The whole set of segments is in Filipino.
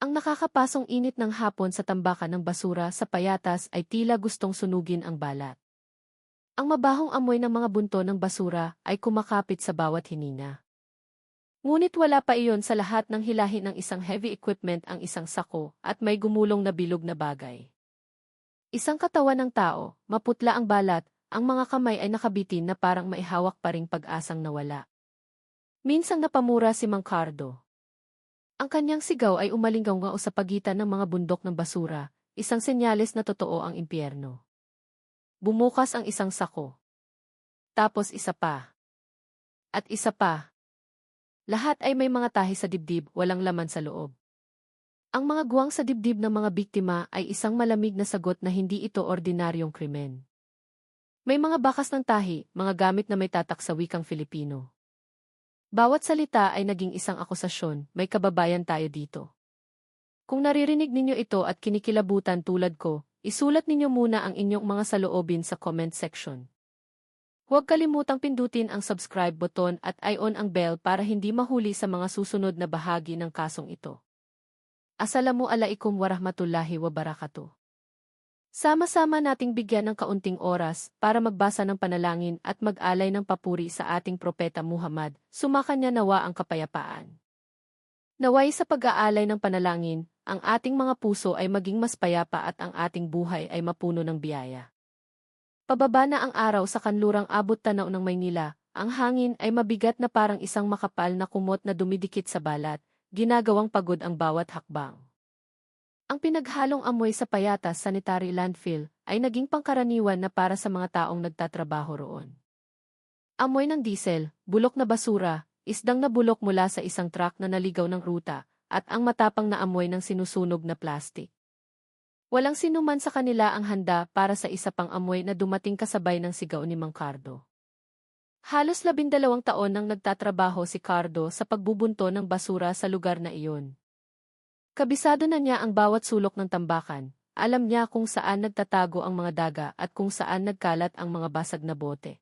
Ang nakakapasong init ng hapon sa tambakan ng basura sa payatas ay tila gustong sunugin ang balat. Ang mabahong amoy ng mga bunto ng basura ay kumakapit sa bawat hininga. Ngunit wala pa iyon sa lahat ng hilahin ng isang heavy equipment ang isang sako at may gumulong na bilog na bagay. Isang katawan ng tao, maputla ang balat, ang mga kamay ay nakabitin na parang maihawak pa ring pag-asang nawala. Minsang napamura si Mang Cardo. Ang kanyang sigaw ay umalinggaw sa pagitan ng mga bundok ng basura, isang senyales na totoo ang impyerno. Bumukas ang isang sako. Tapos isa pa. At isa pa. Lahat ay may mga tahi sa dibdib, walang laman sa loob. Ang mga guwang sa dibdib ng mga biktima ay isang malamig na sagot na hindi ito ordinaryong krimen. May mga bakas ng tahi, mga gamit na may tatak sa wikang Filipino. Bawat salita ay naging isang akusasyon, may kababayan tayo dito. Kung naririnig ninyo ito at kinikilabutan tulad ko, isulat ninyo muna ang inyong mga saloobin sa comment section. Huwag kalimutang pindutin ang subscribe button at i-on ang bell para hindi mahuli sa mga susunod na bahagi ng kasong ito. Assalamualaikum warahmatullahi wabarakatuh. Sama-sama nating bigyan ng kaunting oras para magbasa ng panalangin at mag-alay ng papuri sa ating propeta Muhammad, sumakanya nawa ang kapayapaan. Naway sa pag-aalay ng panalangin, ang ating mga puso ay maging mas payapa at ang ating buhay ay mapuno ng biyaya. Pababa na ang araw sa kanlurang abot tanaw ng Maynila, ang hangin ay mabigat na parang isang makapal na kumot na dumidikit sa balat, ginagawang pagod ang bawat hakbang. Ang pinaghalong amoy sa payatas sanitary landfill ay naging pangkaraniwan na para sa mga taong nagtatrabaho roon. Amoy ng diesel, bulok na basura, isdang na bulok mula sa isang truck na naligaw ng ruta, at ang matapang na amoy ng sinusunog na plastic. Walang sinuman sa kanila ang handa para sa isa pang amoy na dumating kasabay ng sigaw ni Mang Cardo. Halos 12 taon nang nagtatrabaho si Cardo sa pagbubunto ng basura sa lugar na iyon. Kabisado na niya ang bawat sulok ng tambakan, alam niya kung saan nagtatago ang mga daga at kung saan nagkalat ang mga basag na bote.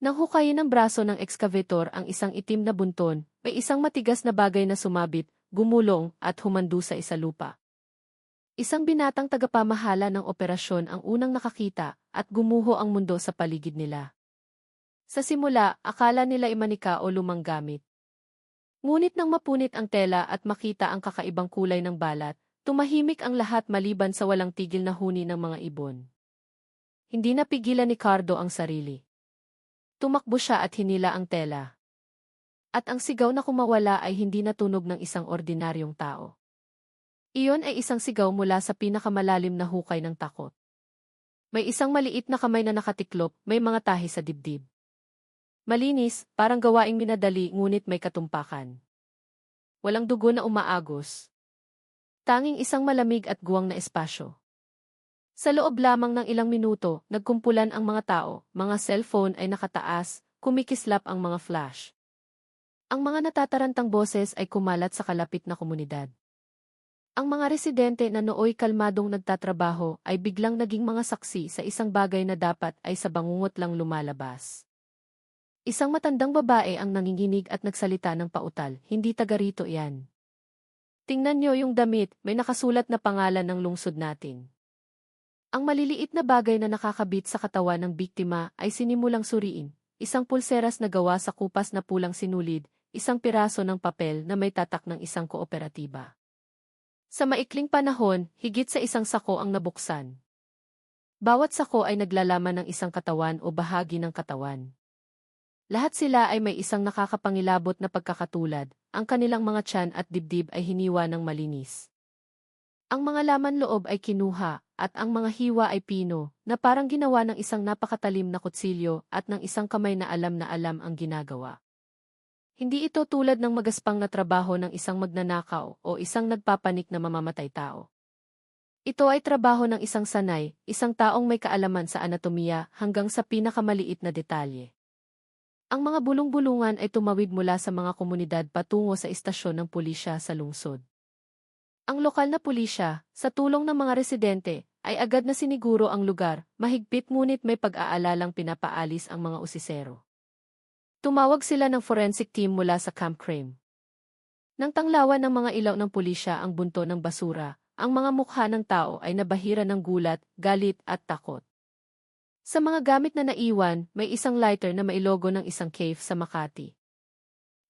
Nang hukayin ng braso ng excavator ang isang itim na bunton, may isang matigas na bagay na sumabit, gumulong at humandu sa isalupa. Isang binatang tagapamahala ng operasyon ang unang nakakita at gumuho ang mundo sa paligid nila. Sa simula, akala nila imanika o lumang gamit. Ngunit nang mapunit ang tela at makita ang kakaibang kulay ng balat, tumahimik ang lahat maliban sa walang tigil na huni ng mga ibon. Hindi napigilan ni Cardo ang sarili. Tumakbo siya at hinila ang tela. At ang sigaw na kumawala ay hindi natunog ng isang ordinaryong tao. Iyon ay isang sigaw mula sa pinakamalalim na hukay ng takot. May isang maliit na kamay na nakatiklop, may mga tahi sa dibdib. Malinis, parang gawaing minadali ngunit may katumpakan. Walang dugo na umaagos. Tanging isang malamig at guwang na espasyo. Sa loob lamang ng ilang minuto, nagkumpulan ang mga tao, mga cellphone ay nakataas, kumikislap ang mga flash. Ang mga natatarantang boses ay kumalat sa kalapit na komunidad. Ang mga residente na nooy kalmadong nagtatrabaho ay biglang naging mga saksi sa isang bagay na dapat ay sa bangungot lang lumalabas. Isang matandang babae ang nanginginig at nagsalita ng pautal, hindi taga rito yan. Tingnan niyo yung damit, may nakasulat na pangalan ng lungsod natin. Ang maliliit na bagay na nakakabit sa katawan ng biktima ay sinimulang suriin, isang pulseras na gawa sa kupas na pulang sinulid, isang piraso ng papel na may tatak ng isang kooperatiba. Sa maikling panahon, higit sa isang sako ang nabuksan. Bawat sako ay naglalaman ng isang katawan o bahagi ng katawan. Lahat sila ay may isang nakakapangilabot na pagkakatulad, ang kanilang mga tiyan at dibdib ay hiniwa ng malinis. Ang mga laman loob ay kinuha, at ang mga hiwa ay pino, na parang ginawa ng isang napakatalim na kutsilyo at ng isang kamay na alam ang ginagawa. Hindi ito tulad ng magaspang na trabaho ng isang magnanakaw o isang nagpapanik na mamamatay tao. Ito ay trabaho ng isang sanay, isang taong may kaalaman sa anatomiya hanggang sa pinakamaliit na detalye. Ang mga bulong-bulungan ay tumawid mula sa mga komunidad patungo sa istasyon ng pulisya sa lungsod. Ang lokal na pulisya, sa tulong ng mga residente, ay agad na siniguro ang lugar, mahigpit ngunit may pag-aalalang pinapaalis ang mga usisero. Tumawag sila ng forensic team mula sa Camp Crame. Nang tanglawan ng mga ilaw ng pulisya ang bunto ng basura, ang mga mukha ng tao ay nabahira ng gulat, galit at takot. Sa mga gamit na naiwan, may isang lighter na may logo ng isang cave sa Makati.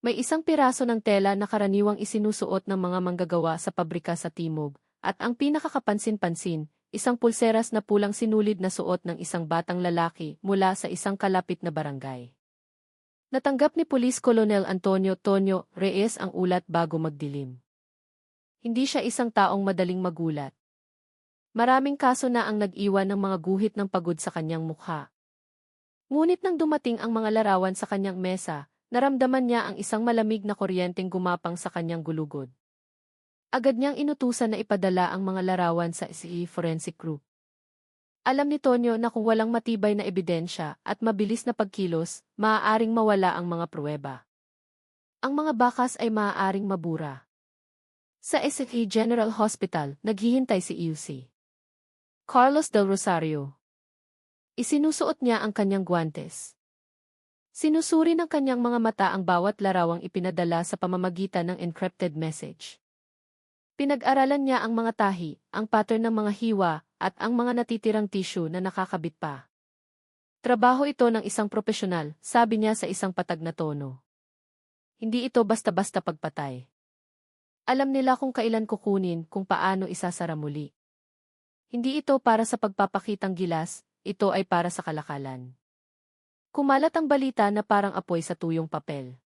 May isang piraso ng tela na karaniwang isinusuot ng mga manggagawa sa pabrika sa Timog, at ang pinakakapansin-pansin, isang pulseras na pulang sinulid na suot ng isang batang lalaki mula sa isang kalapit na barangay. Natanggap ni Police Colonel Antonio Tonyo Reyes ang ulat bago magdilim. Hindi siya isang taong madaling magulat. Maraming kaso na ang nag-iwan ng mga guhit ng pagod sa kanyang mukha. Ngunit nang dumating ang mga larawan sa kanyang mesa, naramdaman niya ang isang malamig na kuryenteng gumapang sa kanyang gulugod. Agad niyang inutusan na ipadala ang mga larawan sa SE Forensic Group. Alam ni Tonyo na kung walang matibay na ebidensya at mabilis na pagkilos, maaaring mawala ang mga pruweba. Ang mga bakas ay maaaring mabura. Sa SFE General Hospital, naghihintay si UC Carlos Del Rosario. Isinusuot niya ang kanyang guwantes. Sinusuri ng kanyang mga mata ang bawat larawang ipinadala sa pamamagitan ng encrypted message. Pinag-aralan niya ang mga tahi, ang pattern ng mga hiwa, at ang mga natitirang tissue na nakakabit pa. Trabaho ito ng isang propesyonal, sabi niya sa isang patag na tono. Hindi ito basta-basta pagpatay. Alam nila kung kailan kukunin, kung paano isasara muli. Hindi ito para sa pagpapakitang gilas, ito ay para sa kalakalan. Kumalat ang balita na parang apoy sa tuyong papel.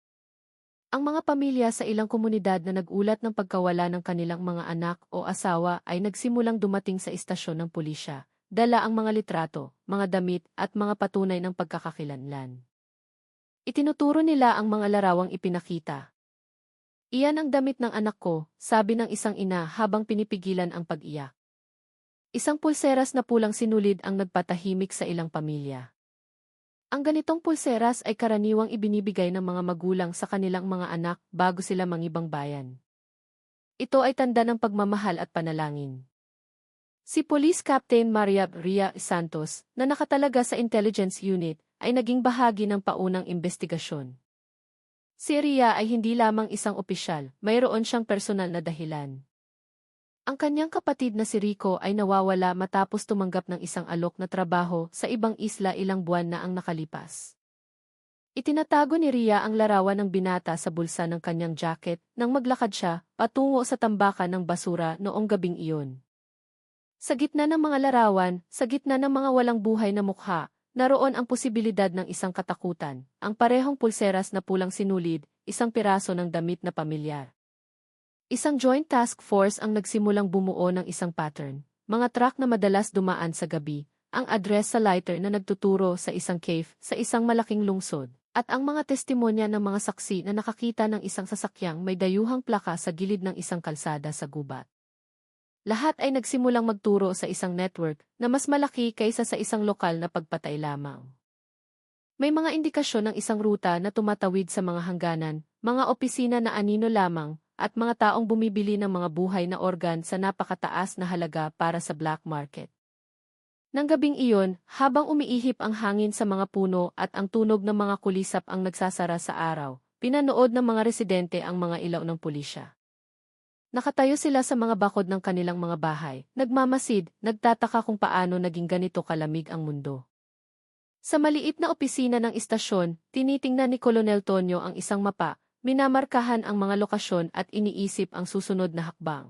Ang mga pamilya sa ilang komunidad na nag-ulat ng pagkawala ng kanilang mga anak o asawa ay nagsimulang dumating sa istasyon ng pulisya, dala ang mga litrato, mga damit at mga patunay ng pagkakakilanlan. Itinuturo nila ang mga larawang ipinakita. Iyan ang damit ng anak ko, sabi ng isang ina habang pinipigilan ang pag-iyak. Isang pulseras na pulang sinulid ang nagpatahimik sa ilang pamilya. Ang ganitong pulseras ay karaniwang ibinibigay ng mga magulang sa kanilang mga anak bago sila mangibang bayan. Ito ay tanda ng pagmamahal at panalangin. Si Police Captain Maria Ria Santos, na nakatalaga sa Intelligence Unit, ay naging bahagi ng paunang investigasyon. Si Ria ay hindi lamang isang opisyal, mayroon siyang personal na dahilan. Ang kanyang kapatid na si Rico ay nawawala matapos tumanggap ng isang alok na trabaho sa ibang isla ilang buwan na ang nakalipas. Itinatago ni Ria ang larawan ng binata sa bulsa ng kanyang jacket nang maglakad siya patungo sa tambakan ng basura noong gabing iyon. Sa gitna ng mga larawan, sa gitna ng mga walang buhay na mukha, naroon ang posibilidad ng isang katakutan, ang parehong pulseras na pulang sinulid, isang piraso ng damit na pamilyar. Isang joint task force ang nagsimulang bumuo ng isang pattern, mga truck na madalas dumaan sa gabi, ang address sa lighter na nagtuturo sa isang cave sa isang malaking lungsod, at ang mga testimonya ng mga saksi na nakakita ng isang sasakyang may dayuhang plaka sa gilid ng isang kalsada sa gubat. Lahat ay nagsimulang magturo sa isang network na mas malaki kaysa sa isang lokal na pagpatay lamang. May mga indikasyon ng isang ruta na tumatawid sa mga hangganan, mga opisina na anino lamang, at mga taong bumibili ng mga buhay na organ sa napakataas na halaga para sa black market. Nang gabing iyon, habang umiihip ang hangin sa mga puno at ang tunog ng mga kulisap ang nagsasara sa araw, pinanood ng mga residente ang mga ilaw ng pulisya. Nakatayo sila sa mga bakod ng kanilang mga bahay, nagmamasid, nagtataka kung paano naging ganito kalamig ang mundo. Sa maliit na opisina ng istasyon, tinitingnan ni Colonel Tonyo ang isang mapa, minamarkahan ang mga lokasyon at iniisip ang susunod na hakbang.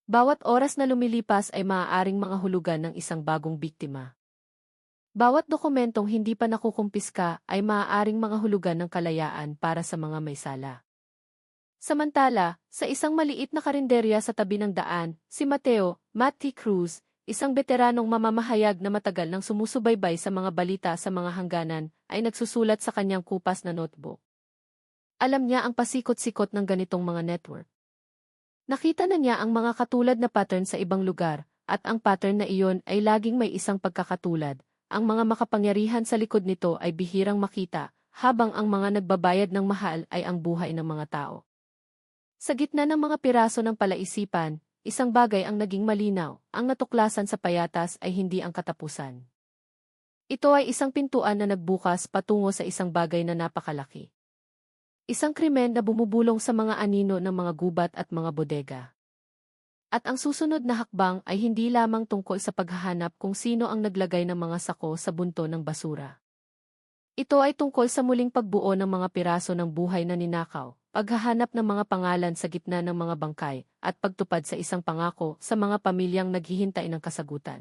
Bawat oras na lumilipas ay maaaring mga hulugan ng isang bagong biktima. Bawat dokumentong hindi pa nakukumpiska ay maaaring mga hulugan ng kalayaan para sa mga may sala. Samantala, sa isang maliit na karinderya sa tabi ng daan, si Matt T. Cruz, isang veteranong mamamahayag na matagal nang sumusubaybay sa mga balita sa mga hangganan, ay nagsusulat sa kanyang kupas na notebook. Alam niya ang pasikot-sikot ng ganitong mga network. Nakita na niya ang mga katulad na pattern sa ibang lugar, at ang pattern na iyon ay laging may isang pagkakatulad. Ang mga makapangyarihan sa likod nito ay bihirang makita, habang ang mga nagbabayad ng mahal ay ang buhay ng mga tao. Sa gitna ng mga piraso ng palaisipan, isang bagay ang naging malinaw, ang natuklasan sa payatas ay hindi ang katapusan. Ito ay isang pintuan na nagbukas patungo sa isang bagay na napakalaki. Isang krimen na bumubulong sa mga anino ng mga gubat at mga bodega. At ang susunod na hakbang ay hindi lamang tungkol sa paghahanap kung sino ang naglagay ng mga sako sa bunto ng basura. Ito ay tungkol sa muling pagbuo ng mga piraso ng buhay na ninakaw, paghahanap ng mga pangalan sa gitna ng mga bangkay, at pagtupad sa isang pangako sa mga pamilyang naghihintay ng kasagutan.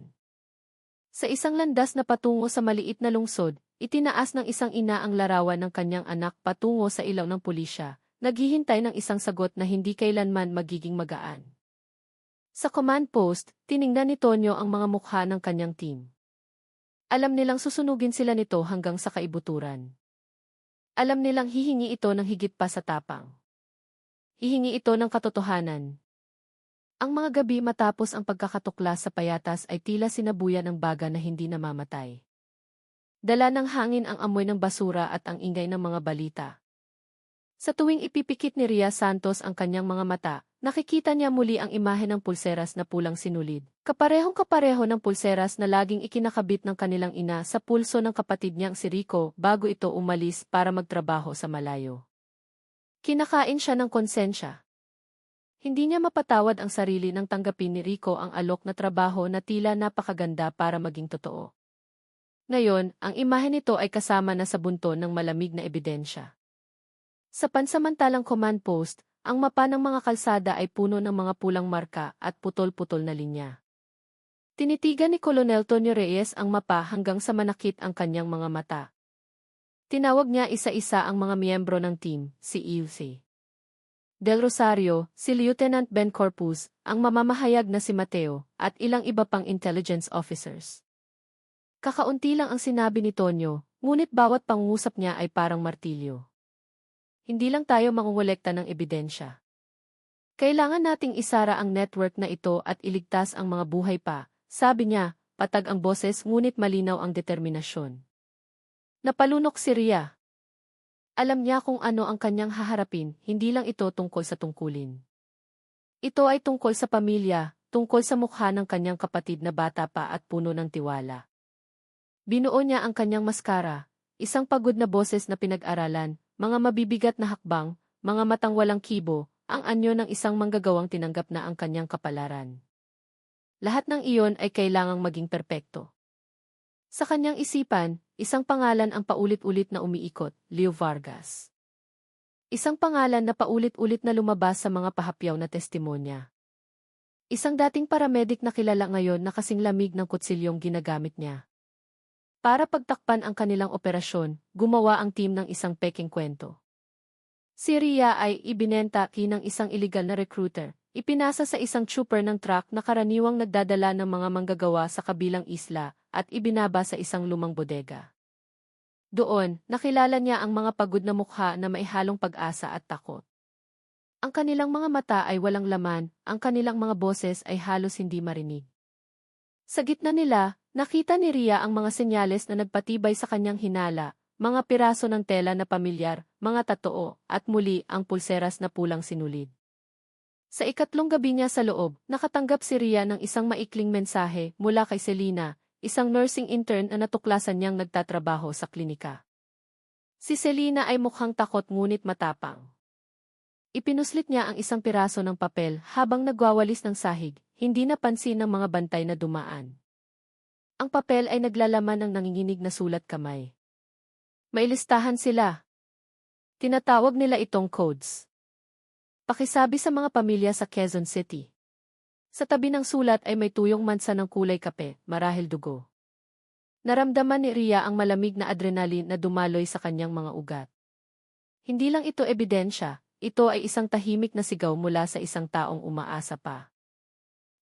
Sa isang landas na patungo sa maliit na lungsod, itinaas ng isang ina ang larawan ng kanyang anak patungo sa ilaw ng pulisya, naghihintay ng isang sagot na hindi kailanman magiging magaan. Sa command post, tiningnan ni Tonyo ang mga mukha ng kanyang team. Alam nilang susunugin sila nito hanggang sa kaibuturan. Alam nilang hihingi ito ng higit pa sa tapang. Hihingi ito ng katotohanan. Ang mga gabi matapos ang pagkakatuklas sa payatas ay tila sinabuyan ng baga na hindi namamatay. Dala ng hangin ang amoy ng basura at ang ingay ng mga balita. Sa tuwing ipipikit ni Ria Santos ang kanyang mga mata, nakikita niya muli ang imahe ng pulseras na pulang sinulid. Kaparehong-kapareho ng pulseras na laging ikinakabit ng kanilang ina sa pulso ng kapatid niyang si Rico bago ito umalis para magtrabaho sa malayo. Kinakain siya ng konsensya. Hindi niya mapatawad ang sarili nang tanggapin ni Rico ang alok na trabaho na tila napakaganda para maging totoo. Ngayon, ang imahe nito ay kasama na sa bunto ng malamig na ebidensya. Sa pansamantalang command post, ang mapa ng mga kalsada ay puno ng mga pulang marka at putol-putol na linya. Tinitigan ni Colonel Tonyo Reyes ang mapa hanggang sa manakit ang kanyang mga mata. Tinawag niya isa-isa ang mga miyembro ng team, si Ilse Del Rosario, si Lieutenant Ben Corpus, ang mamamahayag na si Mateo, at ilang iba pang intelligence officers. Kakaunti lang ang sinabi ni Tonyo, ngunit bawat pangungusap niya ay parang martilyo. Hindi lang tayo mangungolekta ng ebidensya. Kailangan nating isara ang network na ito at iligtas ang mga buhay pa, sabi niya, patag ang boses ngunit malinaw ang determinasyon. Napalunok si Ria. Alam niya kung ano ang kanyang haharapin, hindi lang ito tungkol sa tungkulin. Ito ay tungkol sa pamilya, tungkol sa mukha ng kanyang kapatid na bata pa at puno ng tiwala. Binuo niya ang kanyang maskara, isang pagod na boses na pinag-aralan, mga mabibigat na hakbang, mga matang walang kibo, ang anyo ng isang manggagawang tinanggap na ang kanyang kapalaran. Lahat ng iyon ay kailangang maging perpekto. Sa kanyang isipan, isang pangalan ang paulit-ulit na umiikot, Leo Vargas. Isang pangalan na paulit-ulit na lumabas sa mga pahapyaw na testimonya. Isang dating paramedic na kilala ngayon na kasing lamig ng kutsilyong ginagamit niya. Para pagtakpan ang kanilang operasyon, gumawa ang team ng isang peking kwento. Si Ria ay ibinenta kinang isang illegal na recruiter, ipinasa sa isang trooper ng truck na karaniwang nagdadala ng mga manggagawa sa kabilang isla at ibinaba sa isang lumang bodega. Doon, nakilala niya ang mga pagod na mukha na maihalong pag-asa at takot. Ang kanilang mga mata ay walang laman, ang kanilang mga boses ay halos hindi marinig. Sa gitna nila, nakita ni Ria ang mga senyales na nagpatibay sa kanyang hinala, mga piraso ng tela na pamilyar, mga tatoo, at muli ang pulseras na pulang sinulid. Sa ikatlong gabi niya sa loob, nakatanggap si Ria ng isang maikling mensahe mula kay Selena, isang nursing intern na natuklasan niyang nagtatrabaho sa klinika. Si Selena ay mukhang takot ngunit matapang. Ipinuslit niya ang isang piraso ng papel habang nagwawalis ng sahig, hindi napansin ng mga bantay na dumaan. Ang papel ay naglalaman ng nanginginig na sulat kamay. May listahan sila. Tinatawag nila itong codes. Pakisabi sa mga pamilya sa Quezon City. Sa tabi ng sulat ay may tuyong mansa ng kulay kape, marahil dugo. Naramdaman ni Ria ang malamig na adrenaline na dumaloy sa kanyang mga ugat. Hindi lang ito ebidensya, ito ay isang tahimik na sigaw mula sa isang taong umaasa pa.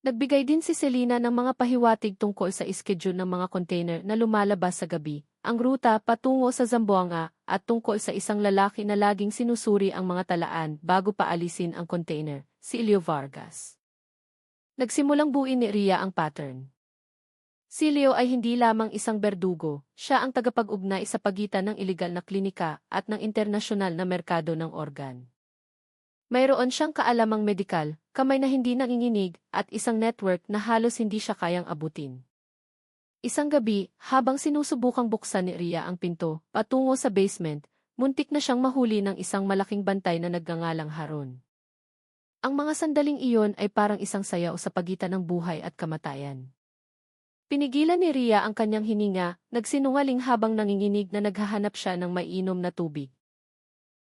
Nagbigay din si Selena ng mga pahiwatig tungkol sa schedule ng mga container na lumalabas sa gabi, ang ruta patungo sa Zamboanga, at tungkol sa isang lalaki na laging sinusuri ang mga talaan bago paalisin ang container, si Leo Vargas. Nagsimulang buuin ni Ria ang pattern. Si Leo ay hindi lamang isang berdugo, siya ang tagapag-ugnay sa pagitan ng iligal na klinika at ng internasyonal na merkado ng organ. Mayroon siyang kaalamang medikal, kamay na hindi nanginginig, at isang network na halos hindi siya kayang abutin. Isang gabi, habang sinusubukang buksan ni Ria ang pinto, patungo sa basement, muntik na siyang mahuli ng isang malaking bantay na nagngangalang Haron. Ang mga sandaling iyon ay parang isang sayaw sa pagitan ng buhay at kamatayan. Pinigilan ni Rhea ang kanyang hininga, nagsinungaling habang nanginginig na naghahanap siya ng maiinom na tubig.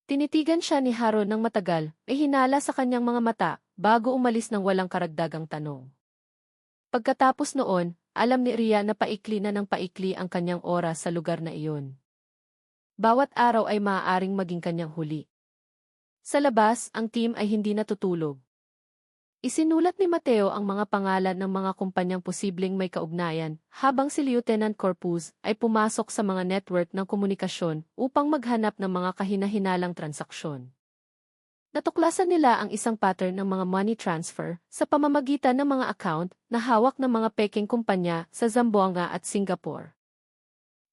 Tinitigan siya ni Haron ng matagal, may hinala sa kanyang mga mata, bago umalis ng walang karagdagang tanong. Pagkatapos noon, alam ni Rhea na paikli na ng paikli ang kanyang oras sa lugar na iyon. Bawat araw ay maaaring maging kanyang huli. Sa labas, ang team ay hindi natutulog. Isinulat ni Mateo ang mga pangalan ng mga kumpanyang posibleng may kaugnayan, habang si Lieutenant Corpus ay pumasok sa mga network ng komunikasyon upang maghanap ng mga kahinahinalang transaksyon. Natuklasan nila ang isang pattern ng mga money transfer sa pamamagitan ng mga account na hawak ng mga peking kumpanya sa Zamboanga at Singapore.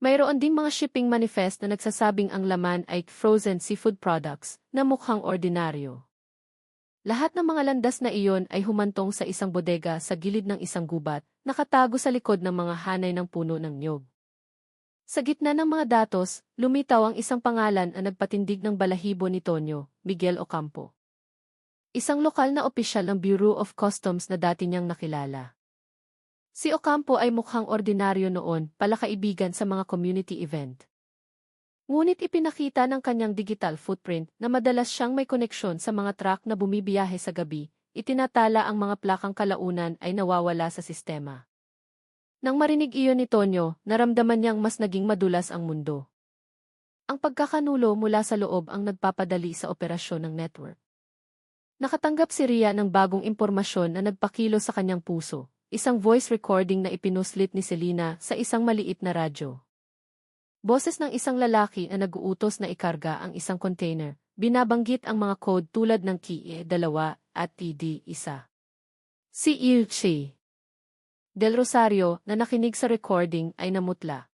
Mayroon ding mga shipping manifest na nagsasabing ang laman ay frozen seafood products na mukhang ordinaryo. Lahat ng mga landas na iyon ay humantong sa isang bodega sa gilid ng isang gubat, nakatago sa likod ng mga hanay ng puno ng niyog. Sa gitna ng mga datos, lumitaw ang isang pangalan na nagpatindig ng balahibo ni Tonyo, Miguel Ocampo. Isang lokal na opisyal ng Bureau of Customs na dati niyang nakilala. Si Ocampo ay mukhang ordinaryo noon, palakaibigan sa mga community event. Ngunit ipinakita ng kanyang digital footprint na madalas siyang may koneksyon sa mga truck na bumibiyahe sa gabi, itinatala ang mga plakang kalaunan ay nawawala sa sistema. Nang marinig iyon ni Tonyo, naramdaman niyang mas naging madulas ang mundo. Ang pagkakanulo mula sa loob ang nagpapadali sa operasyon ng network. Nakatanggap si Rhea ng bagong impormasyon na nagpakilo sa kanyang puso, isang voice recording na ipinuslit ni Selena sa isang maliit na radyo. Boses ng isang lalaki na nag-uutos na ikarga ang isang container, binabanggit ang mga code tulad ng KIE-2 at TD-1. Si Ilchi Del Rosario na nakinig sa recording ay namutla.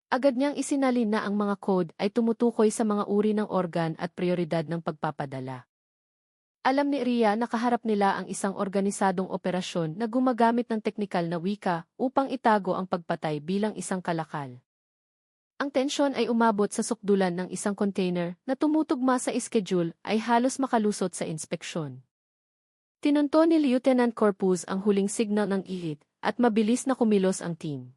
Agad niyang isinalin na ang mga code ay tumutukoy sa mga uri ng organ at prioridad ng pagpapadala. Alam ni Rhea na kaharap nila ang isang organisadong operasyon na gumagamit ng teknikal na wika upang itago ang pagpatay bilang isang kalakal. Ang tensyon ay umabot sa sukdulan ng isang container na tumutugma sa schedule ay halos makalusot sa inspeksyon. Tinunto ni Lieutenant Corpus ang huling signal ng ihit at mabilis na kumilos ang team.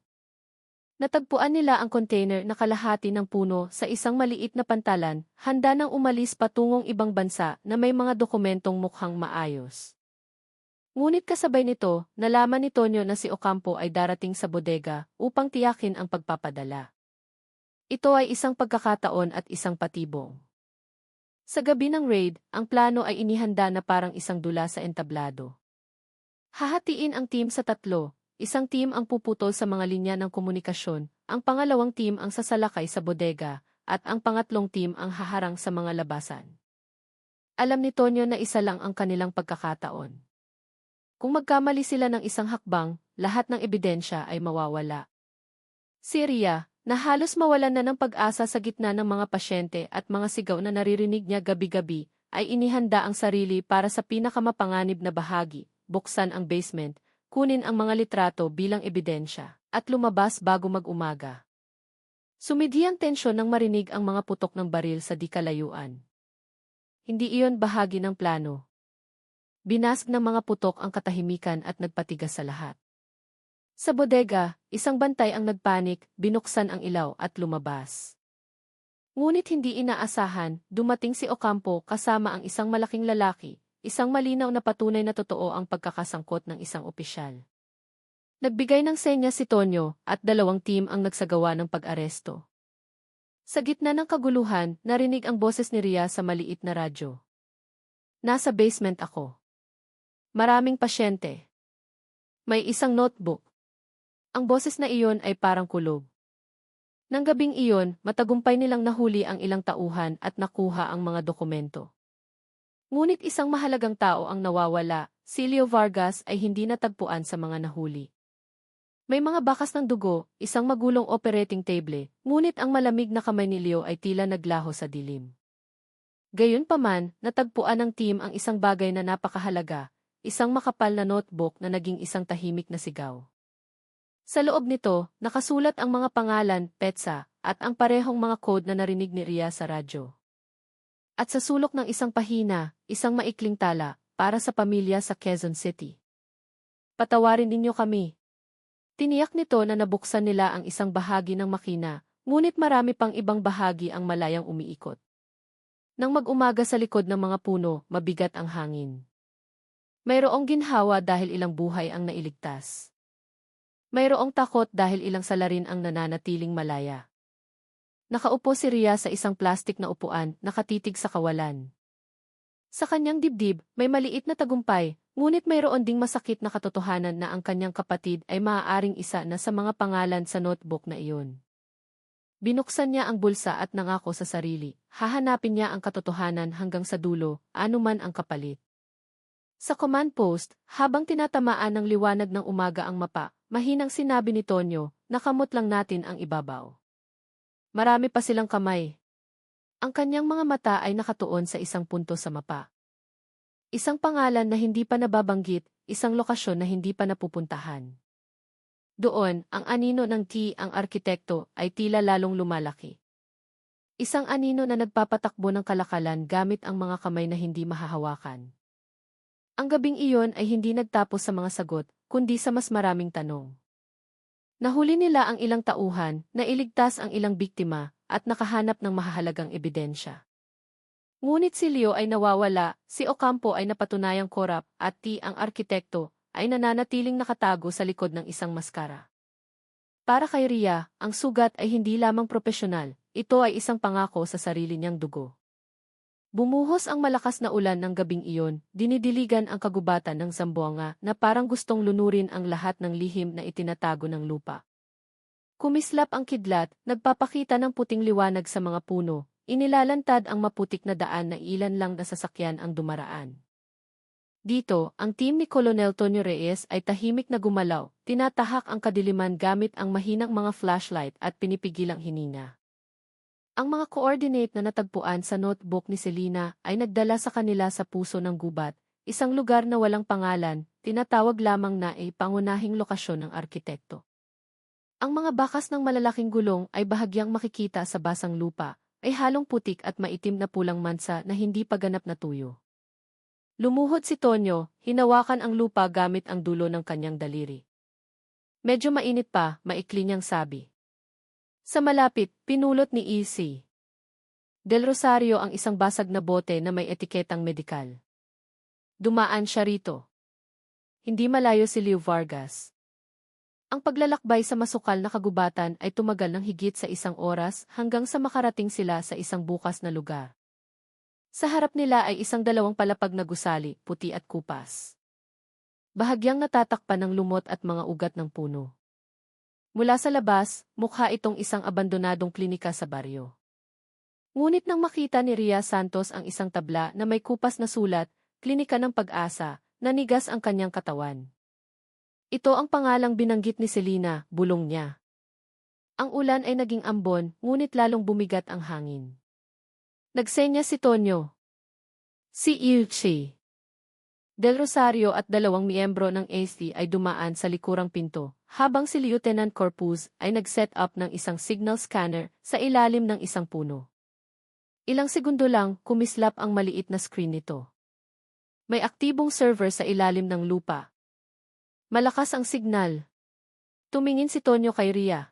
Natagpuan nila ang container na kalahati ng puno sa isang maliit na pantalan, handa nang umalis patungong ibang bansa na may mga dokumentong mukhang maayos. Ngunit kasabay nito, nalaman ni Tonyo na si Ocampo ay darating sa bodega upang tiyakin ang pagpapadala. Ito ay isang pagkakataon at isang patibong. Sa gabi ng raid, ang plano ay inihanda na parang isang dula sa entablado. Hahatiin ang team sa tatlo, isang team ang puputol sa mga linya ng komunikasyon, ang pangalawang team ang sasalakay sa bodega, at ang pangatlong team ang haharang sa mga labasan. Alam ni Tonyo na isa lang ang kanilang pagkakataon. Kung magkamali sila ng isang hakbang, lahat ng ebidensya ay mawawala. Si Rhea, na halos mawalan na ng pag-asa sa gitna ng mga pasyente at mga sigaw na naririnig niya gabi-gabi, ay inihanda ang sarili para sa pinakamapanganib na bahagi, buksan ang basement, kunin ang mga litrato bilang ebidensya, at lumabas bago mag-umaga. Sumidhi ang tensyon nang marinig ang mga putok ng baril sa di kalayuan. Hindi iyon bahagi ng plano. Binasag ng mga putok ang katahimikan at nagpatigas sa lahat. Sa bodega, isang bantay ang nagpanik, binuksan ang ilaw at lumabas. Ngunit hindi inaasahan, dumating si Ocampo kasama ang isang malaking lalaki, isang malinaw na patunay na totoo ang pagkakasangkot ng isang opisyal. Nagbigay ng senya si Tonyo at dalawang team ang nagsagawa ng pag-aresto. Sa gitna ng kaguluhan, narinig ang boses ni Rhea sa maliit na radyo. Nasa basement ako. Maraming pasyente. May isang notebook. Ang boses na iyon ay parang kulog. Nang gabing iyon, matagumpay nilang nahuli ang ilang tauhan at nakuha ang mga dokumento. Ngunit isang mahalagang tao ang nawawala, si Leo Vargas ay hindi natagpuan sa mga nahuli. May mga bakas ng dugo, isang magulong operating table, ngunit ang malamig na kamay ni Leo ay tila naglaho sa dilim. Gayunpaman, natagpuan ng team ang isang bagay na napakahalaga, isang makapal na notebook na naging isang tahimik na sigaw. Sa loob nito, nakasulat ang mga pangalan, petsa, at ang parehong mga code na narinig ni Ria sa radyo. At sa sulok ng isang pahina, isang maikling tala, para sa pamilya sa Quezon City. Patawarin ninyo kami. Tiniyak nito na nabuksan nila ang isang bahagi ng makina, ngunit marami pang ibang bahagi ang malayang umiikot. Nang mag-umaga sa likod ng mga puno, mabigat ang hangin. Mayroong ginhawa dahil ilang buhay ang nailigtas. Mayroong takot dahil ilang salarin ang nananatiling malaya. Nakaupo si Ria sa isang plastik na upuan, nakatitig sa kawalan. Sa kanyang dibdib, may maliit na tagumpay, ngunit mayroon ding masakit na katotohanan na ang kanyang kapatid ay maaaring isa na sa mga pangalan sa notebook na iyon. Binuksan niya ang bulsa at nangako sa sarili, hahanapin niya ang katotohanan hanggang sa dulo, anuman ang kapalit. Sa command post, habang tinatamaan ng liwanag ng umaga ang mapa, mahinang sinabi ni Tonyo, nakamot lang natin ang ibabaw. Marami pa silang kamay. Ang kanyang mga mata ay nakatuon sa isang punto sa mapa. Isang pangalan na hindi pa nababanggit, isang lokasyon na hindi pa napupuntahan. Doon, ang anino ng T, ang arkitekto, ay tila lalong lumalaki. Isang anino na nagpapatakbo ng kalakalan gamit ang mga kamay na hindi mahahawakan. Ang gabing iyon ay hindi nagtapos sa mga sagot, kundi sa mas maraming tanong. Nahuli nila ang ilang tauhan, nailigtas ang ilang biktima, at nakahanap ng mahahalagang ebidensya. Ngunit si Leo ay nawawala, si Ocampo ay napatunayang korap, at T, ang arkitekto, ay nananatiling nakatago sa likod ng isang maskara. Para kay Ria, ang sugat ay hindi lamang propesyonal, ito ay isang pangako sa sarili niyang dugo. Bumuhos ang malakas na ulan ng gabing iyon, dinidiligan ang kagubatan ng Zamboanga na parang gustong lunurin ang lahat ng lihim na itinatago ng lupa. Kumislap ang kidlat, nagpapakita ng puting liwanag sa mga puno, inilalantad ang maputik na daan na ilan lang na sasakyan ang dumaraan. Dito, ang team ni Colonel Tonyo Reyes ay tahimik na gumalaw, tinatahak ang kadiliman gamit ang mahinang mga flashlight at pinipigilang hinina. Ang mga coordinate na natagpuan sa notebook ni Selena ay nagdala sa kanila sa puso ng gubat, isang lugar na walang pangalan, tinatawag lamang na ay pangunahing lokasyon ng arkitekto. Ang mga bakas ng malalaking gulong ay bahagyang makikita sa basang lupa, ay halong putik at maitim na pulang mansa na hindi pa ganap na tuyo. Lumuhod si Tonyo, hinawakan ang lupa gamit ang dulo ng kanyang daliri. Medyo mainit pa, maikli niyang sabi. Sa malapit, pinulot ni E.C. Del Rosario ang isang basag na bote na may etiketang medikal. Dumaan siya rito. Hindi malayo si Leo Vargas. Ang paglalakbay sa masukal na kagubatan ay tumagal ng higit sa 1 oras hanggang sa makarating sila sa isang bukas na lugar. Sa harap nila ay isang 2 palapag na gusali, puti at kupas. Bahagyang natatakpan ng lumot at mga ugat ng puno. Mula sa labas, mukha itong isang abandonadong klinika sa baryo. Ngunit nang makita ni Ria Santos ang isang tabla na may kupas na sulat, Klinika ng Pag-asa, nanigas ang kanyang katawan. Ito ang pangalang binanggit ni Selena, bulong niya. Ang ulan ay naging ambon, ngunit lalong bumigat ang hangin. Nagsenya si Tonyo. Si Ilchi Del Rosario at 2 miyembro ng AC ay dumaan sa likurang pinto, habang si Lieutenant Corpus ay nag-set up ng isang signal scanner sa ilalim ng isang puno. Ilang segundo lang, kumislap ang maliit na screen nito. May aktibong server sa ilalim ng lupa. Malakas ang signal. Tumingin si Tonyo kay Ria.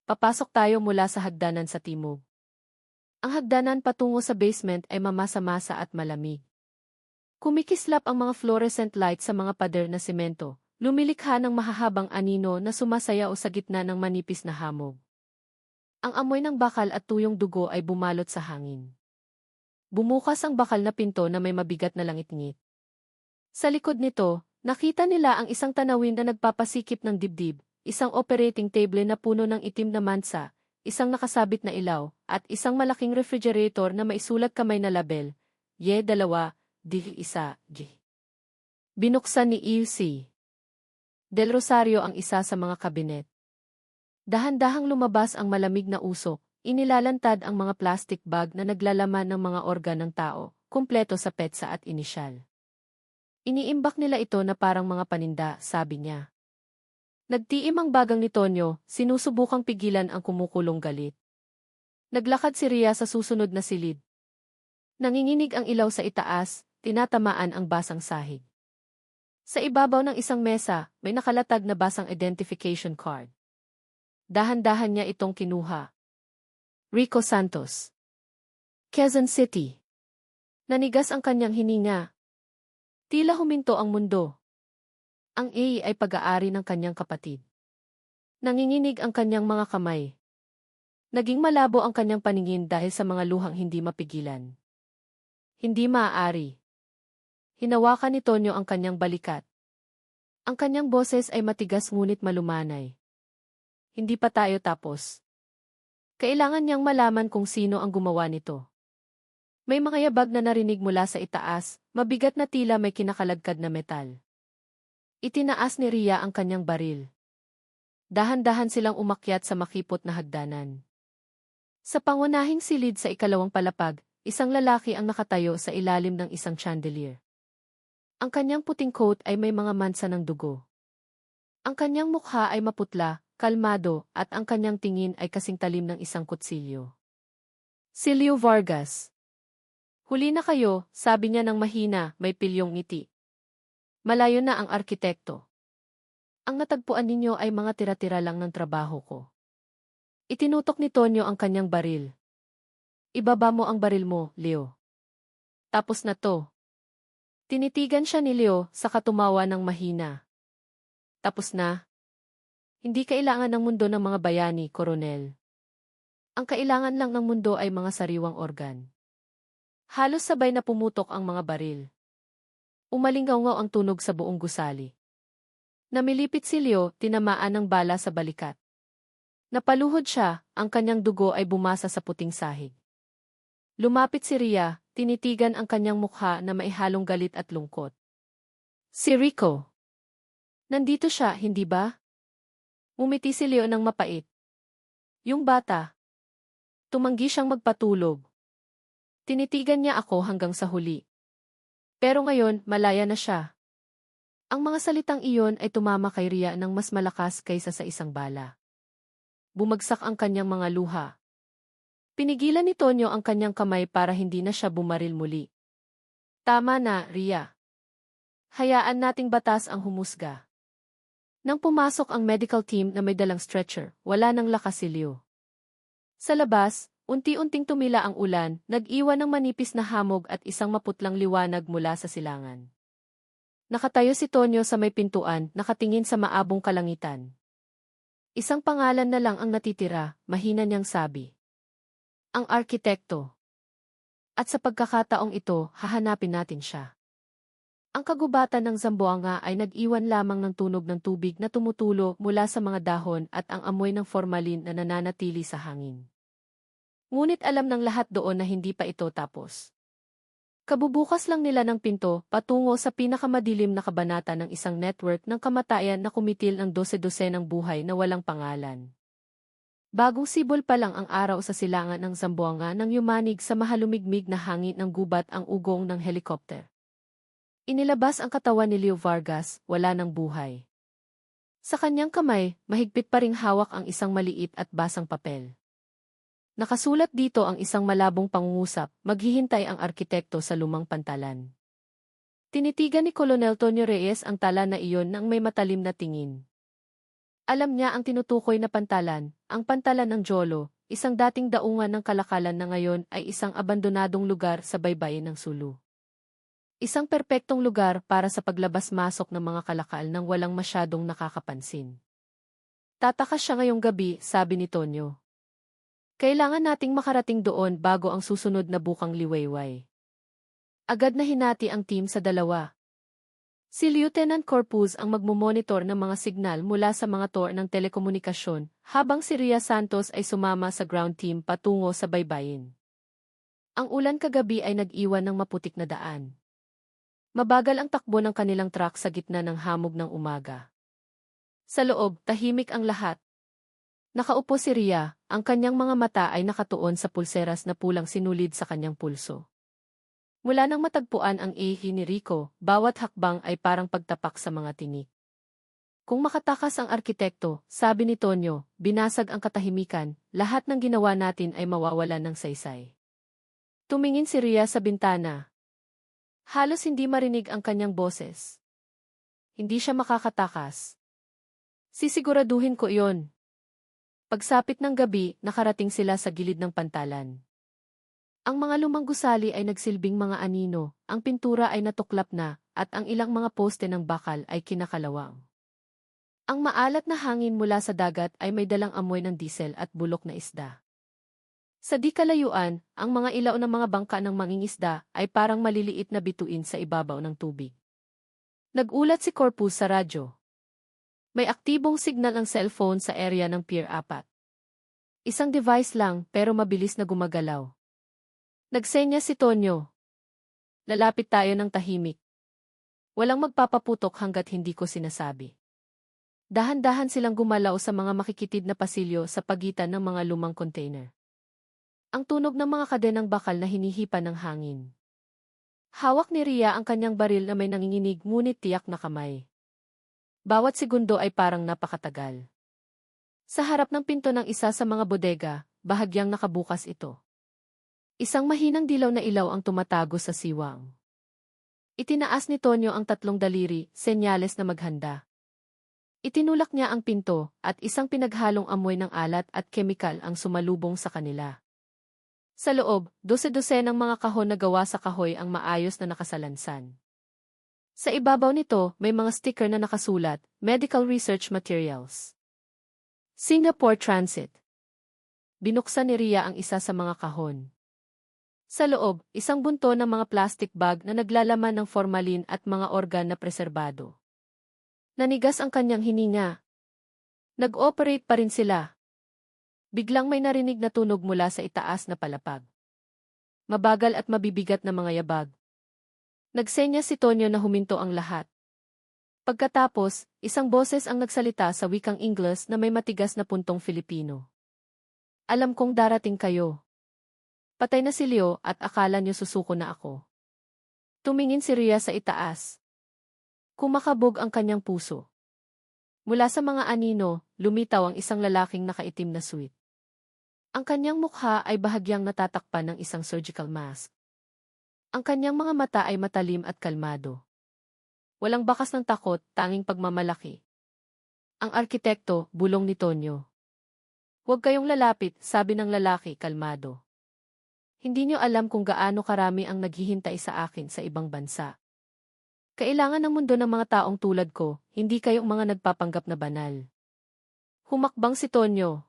Papasok tayo mula sa hagdanan sa timog. Ang hagdanan patungo sa basement ay mamasa-masa at malamig. Kumikislap ang mga fluorescent light sa mga pader na semento, lumilikha ng mahahabang anino na sumasayaw sa gitna ng manipis na hamog. Ang amoy ng bakal at tuyong dugo ay bumalot sa hangin. Bumukas ang bakal na pinto na may mabigat na langit-ngit. Sa likod nito, nakita nila ang isang tanawin na nagpapasikip ng dibdib, isang operating table na puno ng itim na mansa, isang nakasabit na ilaw, at isang malaking refrigerator na may sulat kamay na label, Y2, D1, G. Binuksan ni EUC. Del Rosario ang isa sa mga kabinet. Dahan-dahang lumabas ang malamig na usok, inilalantad ang mga plastic bag na naglalaman ng mga organ ng tao, kumpleto sa petsa at inisyal. Iniimbak nila ito na parang mga paninda, sabi niya. Nagtiim ang bagang ni Tonyo, sinusubukang pigilan ang kumukulong galit. Naglakad si Ria sa susunod na silid. Nanginginig ang ilaw sa itaas, tinatamaan ang basang sahig. Sa ibabaw ng isang mesa, may nakalatag na basang identification card. Dahan-dahan niya itong kinuha. Rico Santos. Quezon City. Nanigas ang kanyang hininga. Tila huminto ang mundo. Ang A ay pag-aari ng kanyang kapatid. Nanginginig ang kanyang mga kamay. Naging malabo ang kanyang paningin dahil sa mga luhang hindi mapigilan. Hindi maaari. Hinawakan ni Tonyo ang kanyang balikat. Ang kanyang boses ay matigas ngunit malumanay. Hindi pa tayo tapos. Kailangan niyang malaman kung sino ang gumawa nito. May mga yabag na narinig mula sa itaas, mabigat na tila may kinakalagkad na metal. Itinaas ni Ria ang kanyang baril. Dahan-dahan silang umakyat sa makipot na hagdanan. Sa pangunahing silid sa ikalawang palapag, isang lalaki ang nakatayo sa ilalim ng isang chandelier. Ang kanyang puting coat ay may mga mansa ng dugo. Ang kanyang mukha ay maputla, kalmado, at ang kanyang tingin ay kasing talim ng isang kutsilyo. Si Leo Vargas. Huli na kayo, sabi niya ng mahina, may pilyong ngiti. Malayo na ang arkitekto. Ang natagpuan ninyo ay mga tira-tira lang ng trabaho ko. Itinutok ni Tonyo ang kanyang baril. Ibaba mo ang baril mo, Leo. Tapos na to. Tinitigan siya ni Leo sa katumawa ng mahina. Tapos na? Hindi kailangan ng mundo ng mga bayani, Koronel. Ang kailangan lang ng mundo ay mga sariwang organ. Halos sabay na pumutok ang mga baril. Umalingaw-ngaw ang tunog sa buong gusali. Namilipit si Leo, tinamaan ng bala sa balikat. Napaluhod siya, ang kanyang dugo ay bumasa sa puting sahig. Lumapit si Ria, tinitigan ang kanyang mukha na maihalong galit at lungkot. Si Rico. Nandito siya, hindi ba? Umiti si Leo ng mapait. Yung bata. Tumanggi siyang magpatulog. Tinitigan niya ako hanggang sa huli. Pero ngayon, malaya na siya. Ang mga salitang iyon ay tumama kay Ria ng mas malakas kaysa sa isang bala. Bumagsak ang kanyang mga luha. Pinigilan ni Tonyo ang kanyang kamay para hindi na siya bumaril muli. Tama na, Ria. Hayaan nating batas ang humusga. Nang pumasok ang medical team na may dalang stretcher, wala nang lakas si Leo. Sa labas, unti-unting tumila ang ulan, nag-iwan ng manipis na hamog at isang maputlang liwanag mula sa silangan. Nakatayo si Tonyo sa may pintuan, nakatingin sa maabong kalangitan. Isang pangalan na lang ang natitira, mahina niyang sabi. Ang arkitekto. At sa pagkakataong ito, hahanapin natin siya. Ang kagubatan ng Zamboanga ay nag-iwan lamang ng tunog ng tubig na tumutulo mula sa mga dahon at ang amoy ng formalin na nananatili sa hangin. Ngunit alam ng lahat doon na hindi pa ito tapos. Kabubukas lang nila ng pinto patungo sa pinakamadilim na kabanata ng isang network ng kamatayan na kumitil ng dose-dosenang buhay na walang pangalan. Bagong sibol pa lang ang araw sa silangan ng Zamboanga nang yumanig sa mahalumigmig na hangin ng gubat ang ugong ng helikopter. Inilabas ang katawan ni Leo Vargas, wala ng buhay. Sa kanyang kamay, mahigpit pa ring hawak ang isang maliit at basang papel. Nakasulat dito ang isang malabong pangungusap, maghihintay ang arkitekto sa lumang pantalan. Tinitigan ni Colonel Tonyo Reyes ang tala na iyon nang may matalim na tingin. Alam niya ang tinutukoy na pantalan, ang pantalan ng Jolo, isang dating daungan ng kalakalan na ngayon ay isang abandonadong lugar sa baybayin ng Sulu. Isang perpektong lugar para sa paglabas-masok ng mga kalakal nang walang masyadong nakakapansin. Tatakas siya ngayong gabi, sabi ni Tonyo. Kailangan nating makarating doon bago ang susunod na bukang liwayway. Agad na hinati ang team sa dalawa. Si Lieutenant Corpus ang magmumonitor ng mga signal mula sa mga tower ng telekomunikasyon, habang si Ria Santos ay sumama sa ground team patungo sa baybayin. Ang ulan kagabi ay nag-iwan ng maputik na daan. Mabagal ang takbo ng kanilang truck sa gitna ng hamog ng umaga. Sa loob, tahimik ang lahat. Nakaupo si Ria, ang kanyang mga mata ay nakatuon sa pulseras na pulang sinulid sa kanyang pulso. Mula nang matagpuan ang ihi ni Rico, bawat hakbang ay parang pagtapak sa mga tinik. Kung makatakas ang arkitekto, sabi ni Tonyo, binasag ang katahimikan, lahat ng ginawa natin ay mawawalan ng saysay. Tumingin si Rhea sa bintana. Halos hindi marinig ang kanyang boses. Hindi siya makakatakas. Sisiguraduhin ko iyon. Pagsapit ng gabi, nakarating sila sa gilid ng pantalan. Ang mga lumang gusali ay nagsilbing mga anino, ang pintura ay natuklap na, at ang ilang mga poste ng bakal ay kinakalawang. Ang maalat na hangin mula sa dagat ay may dalang amoy ng diesel at bulok na isda. Sa di kalayuan, ang mga ilaw ng mga bangka ng mangingisda ay parang maliliit na bituin sa ibabaw ng tubig. Nagulat si Corpus sa radyo. May aktibong signal ang cellphone sa area ng Pier 4. Isang device lang pero mabilis na gumagalaw. Nagsenya si Tonyo. Lalapit tayo ng tahimik. Walang magpapaputok hanggat hindi ko sinasabi. Dahan-dahan silang gumalaw sa mga makikitid na pasilyo sa pagitan ng mga lumang container. Ang tunog ng mga kadenang bakal na hinihipan ng hangin. Hawak ni Rhea ang kanyang baril na may nanginginig ngunit tiyak na kamay. Bawat segundo ay parang napakatagal. Sa harap ng pinto ng isa sa mga bodega, bahagyang nakabukas ito. Isang mahinang dilaw na ilaw ang tumatago sa siwang. Itinaas ni Tonyo ang 3 daliri, senyales na maghanda. Itinulak niya ang pinto, at isang pinaghalong amoy ng alat at kemikal ang sumalubong sa kanila. Sa loob, 12 ng mga kahon na gawa sa kahoy ang maayos na nakasalansan. Sa ibabaw nito, may mga sticker na nakasulat, Medical Research Materials. Singapore Transit. Binuksan ni Rhea ang isa sa mga kahon. Sa loob, isang bunto ng mga plastic bag na naglalaman ng formalin at mga organ na preserbado. Nanigas ang kanyang hininga. Nag-ooperate pa rin sila. Biglang may narinig na tunog mula sa itaas na palapag. Mabagal at mabibigat na mga yabag. Nagsenya si Tonyo na huminto ang lahat. Pagkatapos, isang boses ang nagsalita sa wikang Ingles na may matigas na puntong Filipino. Alam kong darating kayo. Patay na si Leo at akala niyo susuko na ako. Tumingin si Rhea sa itaas. Kumakabog ang kanyang puso. Mula sa mga anino, lumitaw ang isang lalaking nakaitim na suit. Ang kanyang mukha ay bahagyang natatakpan ng isang surgical mask. Ang kanyang mga mata ay matalim at kalmado. Walang bakas ng takot, tanging pagmamalaki. Ang arkitekto, bulong ni Tonyo. Huwag kayong lalapit, sabi ng lalaki, kalmado. Hindi niyo alam kung gaano karami ang naghihintay sa akin sa ibang bansa. Kailangan ng mundo ng mga taong tulad ko, hindi kayong mga nagpapanggap na banal. Humakbang si Tonyo.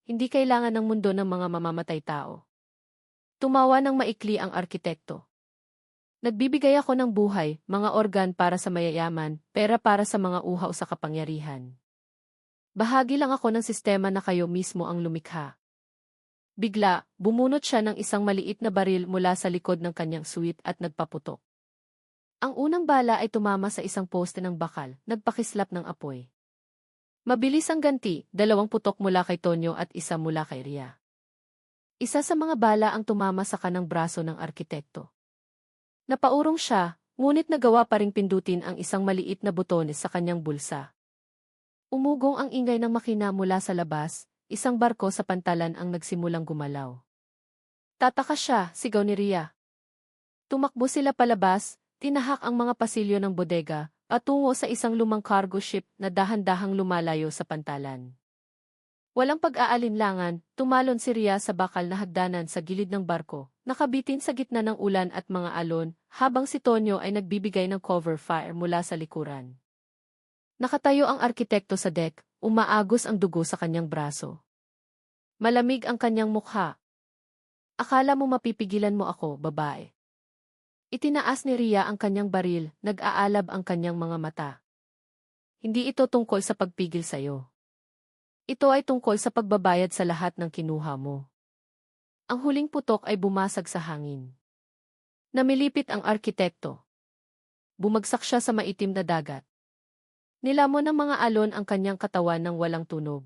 Hindi kailangan ng mundo ng mga mamamatay tao. Tumawa ng maikli ang arkitekto. Nagbibigay ako ng buhay, mga organ para sa mayayaman, pera para sa mga uhaw sa kapangyarihan. Bahagi lang ako ng sistema na kayo mismo ang lumikha. Bigla, bumunot siya ng isang maliit na baril mula sa likod ng kanyang suit at nagpaputok. Ang unang bala ay tumama sa isang poste ng bakal, nagpakislap ng apoy. Mabilis ang ganti, 2 putok mula kay Tonyo at 1 mula kay Rhea. Isa sa mga bala ang tumama sa kanang braso ng arkitekto. Napaurong siya, ngunit nagawa pa ring pindutin ang isang maliit na butones sa kanyang bulsa. Umugong ang ingay ng makina mula sa labas, isang barko sa pantalan ang nagsimulang gumalaw. Tataka siya, sigaw ni Rhea. Tumakbo sila palabas, tinahak ang mga pasilyo ng bodega, patungo sa isang lumang cargo ship na dahan-dahang lumalayo sa pantalan. Walang pag-aalinlangan, tumalon si Rhea sa bakal na hagdanan sa gilid ng barko, nakabitin sa gitna ng ulan at mga alon, habang si Tonyo ay nagbibigay ng cover fire mula sa likuran. Nakatayo ang arkitekto sa deck, umaagos ang dugo sa kanyang braso. Malamig ang kanyang mukha. Akala mo mapipigilan mo ako, babae. Itinaas ni Rhea ang kanyang baril, nag-aalab ang kanyang mga mata. Hindi ito tungkol sa pagpigil sayo. Ito ay tungkol sa pagbabayad sa lahat ng kinuha mo. Ang huling putok ay bumasag sa hangin. Namilipit ang arkitekto. Bumagsak siya sa maitim na dagat. Nilamon ng mga alon ang kanyang katawan ng walang tunog.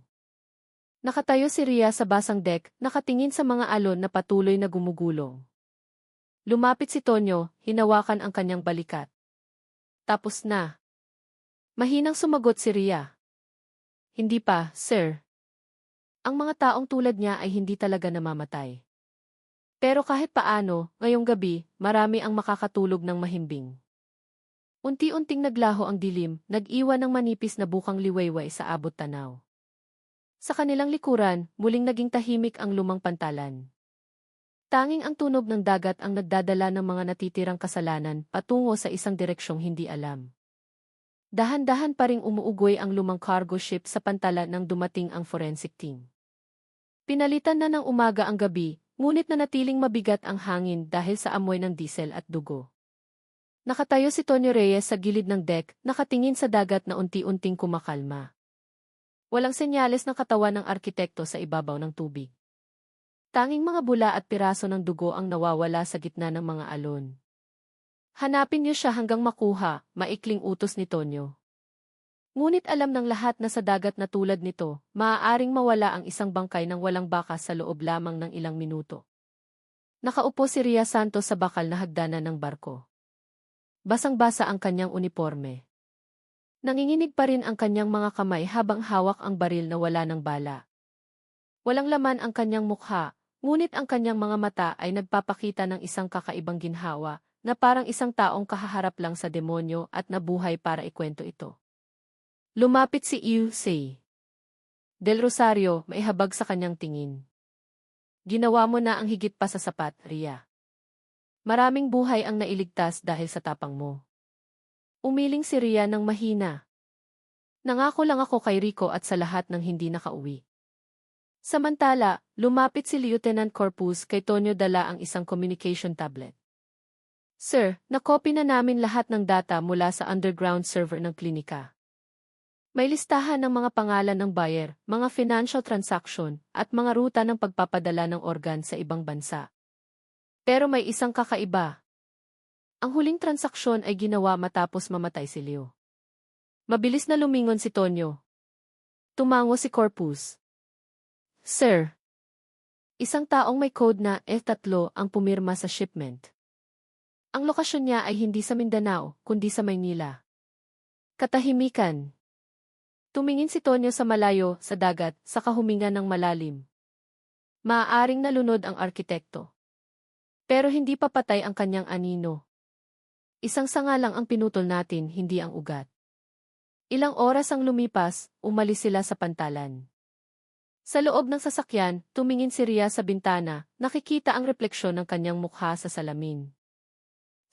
Nakatayo si Rhea sa basang deck, nakatingin sa mga alon na patuloy na gumugulong. Lumapit si Tonyo, hinawakan ang kanyang balikat. Tapos na. Mahinang sumagot si Ria. Hindi pa, sir. Ang mga taong tulad niya ay hindi talaga namamatay. Pero kahit paano, ngayong gabi, marami ang makakatulog ng mahimbing. Unti-unting naglaho ang dilim, nag-iwan ng manipis na bukang liwayway sa abot tanaw. Sa kanilang likuran, muling naging tahimik ang lumang pantalan. Tanging ang tunog ng dagat ang nagdadala ng mga natitirang kasalanan patungo sa isang direksyong hindi alam. Dahan-dahan pa ring umuugoy ang lumang cargo ship sa pantalan nang dumating ang forensic team. Pinalitan na ng umaga ang gabi, ngunit nanatiling mabigat ang hangin dahil sa amoy ng diesel at dugo. Nakatayo si Tonyo Reyes sa gilid ng deck, nakatingin sa dagat na unti-unting kumakalma. Walang senyales ng katawan ng arkitekto sa ibabaw ng tubig. Tanging mga bula at piraso ng dugo ang nawawala sa gitna ng mga alon. Hanapin niyo siya hanggang makuha, maikling utos ni Tonyo. Ngunit alam ng lahat na sa dagat na tulad nito, maaaring mawala ang isang bangkay ng walang bakas sa loob lamang ng ilang minuto. Nakaupo si Ria Santos sa bakal na hagdanan ng barko. Basang-basa ang kanyang uniporme. Nanginginig pa rin ang kanyang mga kamay habang hawak ang baril na wala ng bala. Walang laman ang kanyang mukha, ngunit ang kanyang mga mata ay nagpapakita ng isang kakaibang ginhawa, na parang isang taong kahaharap lang sa demonyo at nabuhay para ikwento ito. Lumapit si Say. Del Rosario, maihabag sa kanyang tingin. Ginawa mo na ang higit pa sa sapat, Ria. Maraming buhay ang nailigtas dahil sa tapang mo. Umiling si Ria ng mahina. Nangako lang ako kay Rico at sa lahat ng hindi nakauwi. Samantala, lumapit si Lieutenant Corpus kay Tonyo dala ang isang communication tablet. Sir, nakopy na namin lahat ng data mula sa underground server ng klinika. May listahan ng mga pangalan ng buyer, mga financial transaction, at mga ruta ng pagpapadala ng organ sa ibang bansa. Pero may isang kakaiba. Ang huling transaksyon ay ginawa matapos mamatay si Leo. Mabilis na lumingon si Tonyo. Tumango si Corpus. Sir, isang taong may code na F3 ang pumirma sa shipment. Ang lokasyon niya ay hindi sa Mindanao, kundi sa Maynila. Katahimikan. Tumingin si Tonyo sa malayo, sa dagat, sa kahuminga ng malalim. Maaaring nalunod ang arkitekto. Pero hindi pa patay ang kanyang anino. Isang sanga lang ang pinutol natin, hindi ang ugat. Ilang oras ang lumipas, umalis sila sa pantalan. Sa loob ng sasakyan, tumingin si Ria sa bintana, nakikita ang refleksyon ng kanyang mukha sa salamin.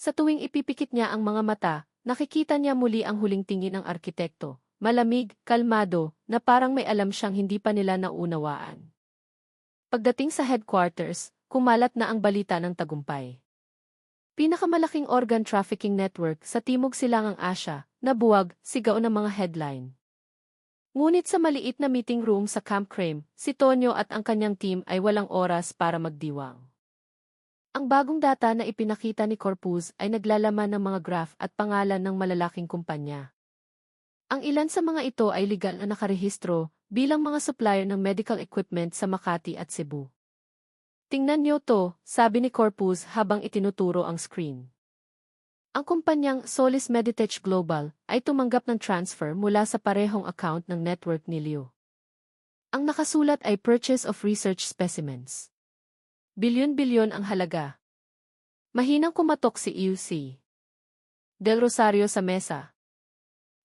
Sa tuwing ipipikit niya ang mga mata, nakikita niya muli ang huling tingin ng arkitekto, malamig, kalmado, na parang may alam siyang hindi pa nila naunawaan. Pagdating sa headquarters, kumalat na ang balita ng tagumpay. Pinakamalaking organ trafficking network sa Timog Silangang Asya, nabuwag, sigaw ng mga headline. Ngunit sa maliit na meeting room sa Camp Crame, si Tonyo at ang kanyang team ay walang oras para magdiwang. Ang bagong data na ipinakita ni Corpus ay naglalaman ng mga graph at pangalan ng malalaking kumpanya. Ang ilan sa mga ito ay legal na nakarehistro bilang mga supplier ng medical equipment sa Makati at Cebu. Tingnan niyo to, sabi ni Corpus habang itinuturo ang screen. Ang kumpanyang Solis Meditech Global ay tumanggap ng transfer mula sa parehong account ng network ni Leo. Ang nakasulat ay Purchase of Research Specimens. Bilyon-bilyon ang halaga. Mahinang kumatok si EUC. Del Rosario sa mesa.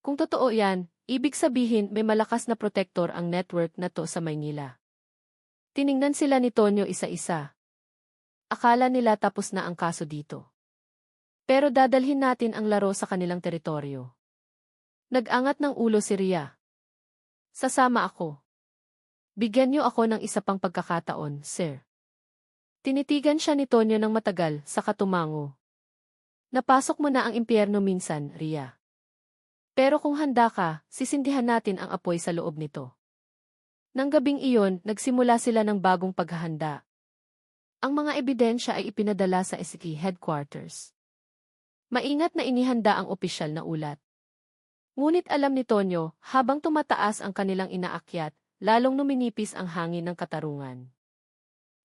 Kung totoo yan, ibig sabihin may malakas na protector ang network na to sa Maynila. Tiningnan sila ni Tonyo isa-isa. Akala nila tapos na ang kaso dito. Pero dadalhin natin ang laro sa kanilang teritoryo. Nag-angat ng ulo si Ria. Sasama ako. Bigyan niyo ako ng isa pang pagkakataon, sir. Tinitigan siya ni Tonyo ng matagal, saka tumango. Napasok mo na ang impyerno minsan, Ria. Pero kung handa ka, sisindihan natin ang apoy sa loob nito. Nang gabing iyon, nagsimula sila ng bagong paghahanda. Ang mga ebidensya ay ipinadala sa SK headquarters. Maingat na inihanda ang opisyal na ulat. Ngunit alam ni Tonyo, habang tumataas ang kanilang inaakyat, lalong numinipis ang hangin ng katarungan.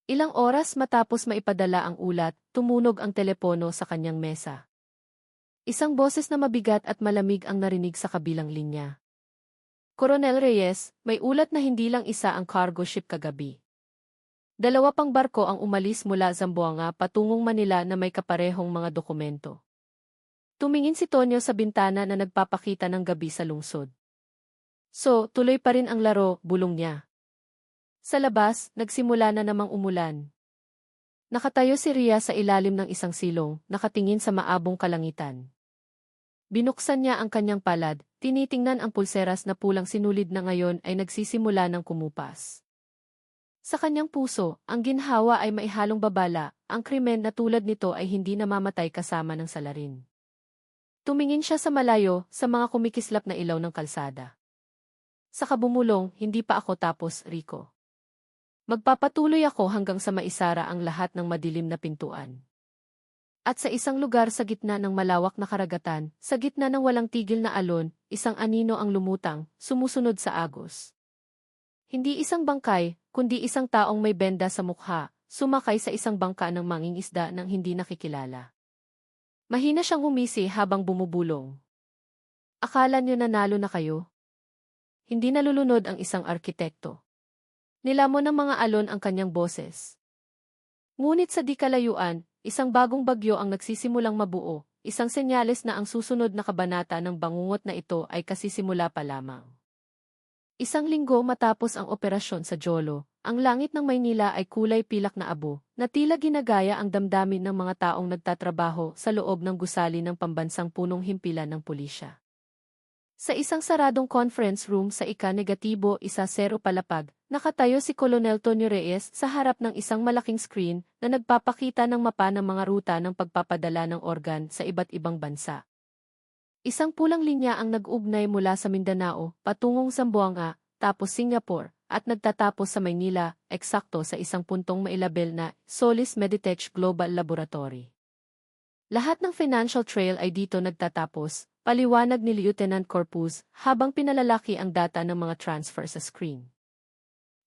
Ilang oras matapos maipadala ang ulat, tumunog ang telepono sa kanyang mesa. Isang boses na mabigat at malamig ang narinig sa kabilang linya. Coronel Reyes, may ulat na hindi lang isa ang cargo ship kagabi. Dalawa pang barko ang umalis mula Zamboanga patungong Manila na may kaparehong mga dokumento. Tumingin si Tonyo sa bintana na nagpapakita ng gabi sa lungsod. So, tuloy pa rin ang laro, bulong niya. Sa labas, nagsimula na namang umulan. Nakatayo si Ria sa ilalim ng isang silong, nakatingin sa maabong kalangitan. Binuksan niya ang kanyang palad, tinitingnan ang pulseras na pulang sinulid na ngayon ay nagsisimula ng kumupas. Sa kanyang puso, ang ginhawa ay maihalong babala, ang krimen na tulad nito ay hindi namamatay kasama ng salarin. Tumingin siya sa malayo, sa mga kumikislap na ilaw ng kalsada. Sa kabumulong, hindi pa ako tapos, Rico. Magpapatuloy ako hanggang sa maisara ang lahat ng madilim na pintuan. At sa isang lugar sa gitna ng malawak na karagatan, sa gitna ng walang tigil na alon, isang anino ang lumutang, sumusunod sa agos. Hindi isang bangkay, kundi isang taong may benda sa mukha, sumakay sa isang bangka ng mangingisda nang hindi nakikilala. Mahina siyang humisi habang bumubulong. Akala niyo nanalo na kayo? Hindi nalulunod ang isang arkitekto. Nilamon ng mga alon ang kanyang boses. Ngunit sa di kalayuan, isang bagong bagyo ang nagsisimulang mabuo, isang senyales na ang susunod na kabanata ng bangungot na ito ay kasisimula pa lamang. Isang linggo matapos ang operasyon sa Jolo, ang langit ng Maynila ay kulay pilak na abo, na tila ginagaya ang damdamin ng mga taong nagtatrabaho sa loob ng gusali ng pambansang punong himpilan ng pulisya. Sa isang saradong conference room sa ika-negatibo 10 palapag, nakatayo si Colonel Tonyo Reyes sa harap ng isang malaking screen na nagpapakita ng mapa ng mga ruta ng pagpapadala ng organ sa iba't ibang bansa. Isang pulang linya ang nag-ugnay mula sa Mindanao, patungong Zamboanga, tapos Singapore, at nagtatapos sa Maynila, eksakto sa isang puntong mailabel na Solis Meditech Global Laboratory. Lahat ng financial trail ay dito nagtatapos, paliwanag ni Lieutenant Corpus habang pinalalaki ang data ng mga transfer sa screen.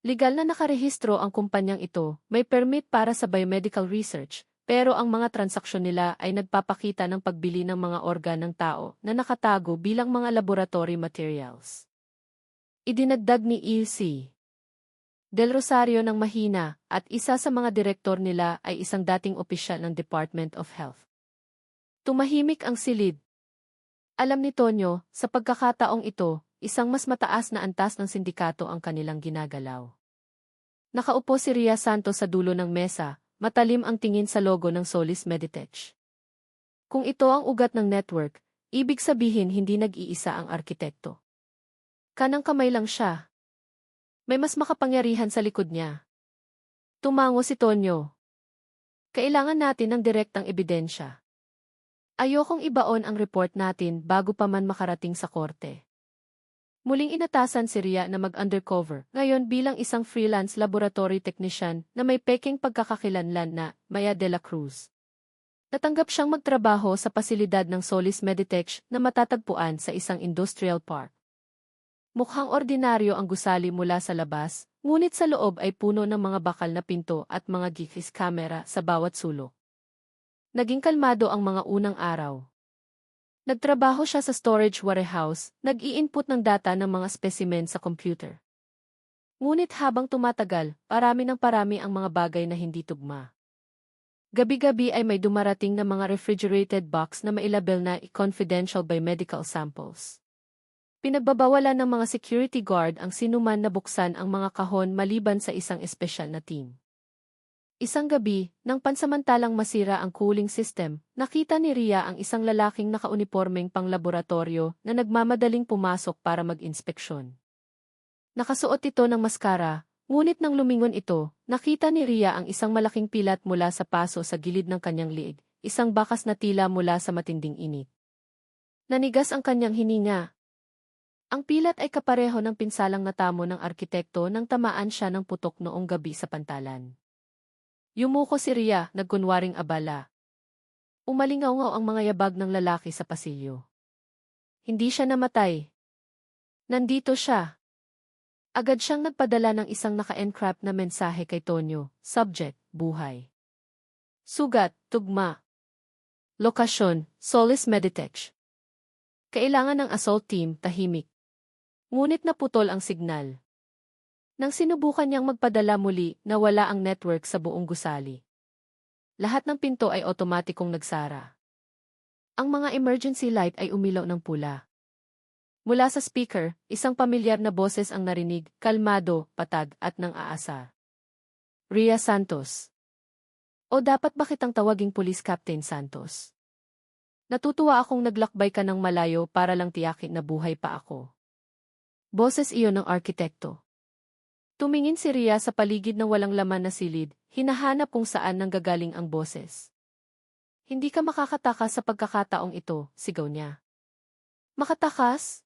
Legal na nakarehistro ang kumpanyang ito, may permit para sa biomedical research, pero ang mga transaksyon nila ay nagpapakita ng pagbili ng mga organ ng tao na nakatago bilang mga laboratory materials. Idinagdag ni E.C. Del Rosario ng mahina at isa sa mga direktor nila ay isang dating opisyal ng Department of Health. Tumahimik ang silid. Alam ni Tonyo, sa pagkakataong ito, isang mas mataas na antas ng sindikato ang kanilang ginagalaw. Nakaupo si Ria Santos sa dulo ng mesa, matalim ang tingin sa logo ng Solis Meditech. Kung ito ang ugat ng network, ibig sabihin hindi nag-iisa ang arkitekto. Kanang kamay lang siya. May mas makapangyarihan sa likod niya. Tumango si Tonyo. Kailangan natin ng direktang ebidensya. Ayokong ibaon ang report natin bago pa man makarating sa korte. Muling inatasan si Ria na mag-undercover, ngayon bilang isang freelance laboratory technician na may peking pagkakakilanlan na Maya de la Cruz. Natanggap siyang magtrabaho sa pasilidad ng Solis Meditech na matatagpuan sa isang industrial park. Mukhang ordinaryo ang gusali mula sa labas, ngunit sa loob ay puno ng mga bakal na pinto at mga GIFs camera sa bawat sulok. Naging kalmado ang mga unang araw. Nagtrabaho siya sa storage warehouse, nag-i-input ng data ng mga specimen sa computer. Ngunit habang tumatagal, parami ng parami ang mga bagay na hindi tugma. Gabi-gabi ay may dumarating na mga refrigerated box na mailabel na confidential biomedical samples. Pinagbabawalan ng mga security guard ang sinuman na buksan ang mga kahon maliban sa isang espesyal na team. Isang gabi, nang pansamantalang masira ang cooling system, nakita ni Ria ang isang lalaking nakaunipormeng pang-laboratorio na nagmamadaling pumasok para mag-inspeksyon. Nakasuot ito ng maskara, ngunit nang lumingon ito, nakita ni Ria ang isang malaking pilat mula sa paso sa gilid ng kanyang liig, isang bakas na tila mula sa matinding init. Nanigas ang kanyang hininga. Ang pilat ay kapareho ng pinsalang natamo ng arkitekto nang tamaan siya ng putok noong gabi sa pantalan. Yumuko si Ria, nagkunwaring abala. Umalingaw-ngaw ang mga yabag ng lalaki sa pasilyo. Hindi siya namatay. Nandito siya. Agad siyang nagpadala ng isang naka-encrypt na mensahe kay Tonyo, subject, buhay. Sugat, tugma. Lokasyon, Solis Meditech. Kailangan ng assault team, tahimik. Ngunit naputol ang signal. Nang sinubukan niyang magpadala muli, nawala ang network sa buong gusali. Lahat ng pinto ay otomatikong nagsara. Ang mga emergency light ay umilaw ng pula. Mula sa speaker, isang pamilyar na boses ang narinig, kalmado, patag, at nang aasar. Rhea Santos. O dapat ba kitang tawaging Police Captain Santos? Natutuwa akong naglakbay ka ng malayo para lang tiyakin na buhay pa ako. Boses iyon ng arkitekto. Tumingin si Rhea sa paligid na walang laman na silid, hinahanap kung saan nanggagaling ang boses. Hindi ka makakatakas sa pagkakataong ito, sigaw niya. Makatakas?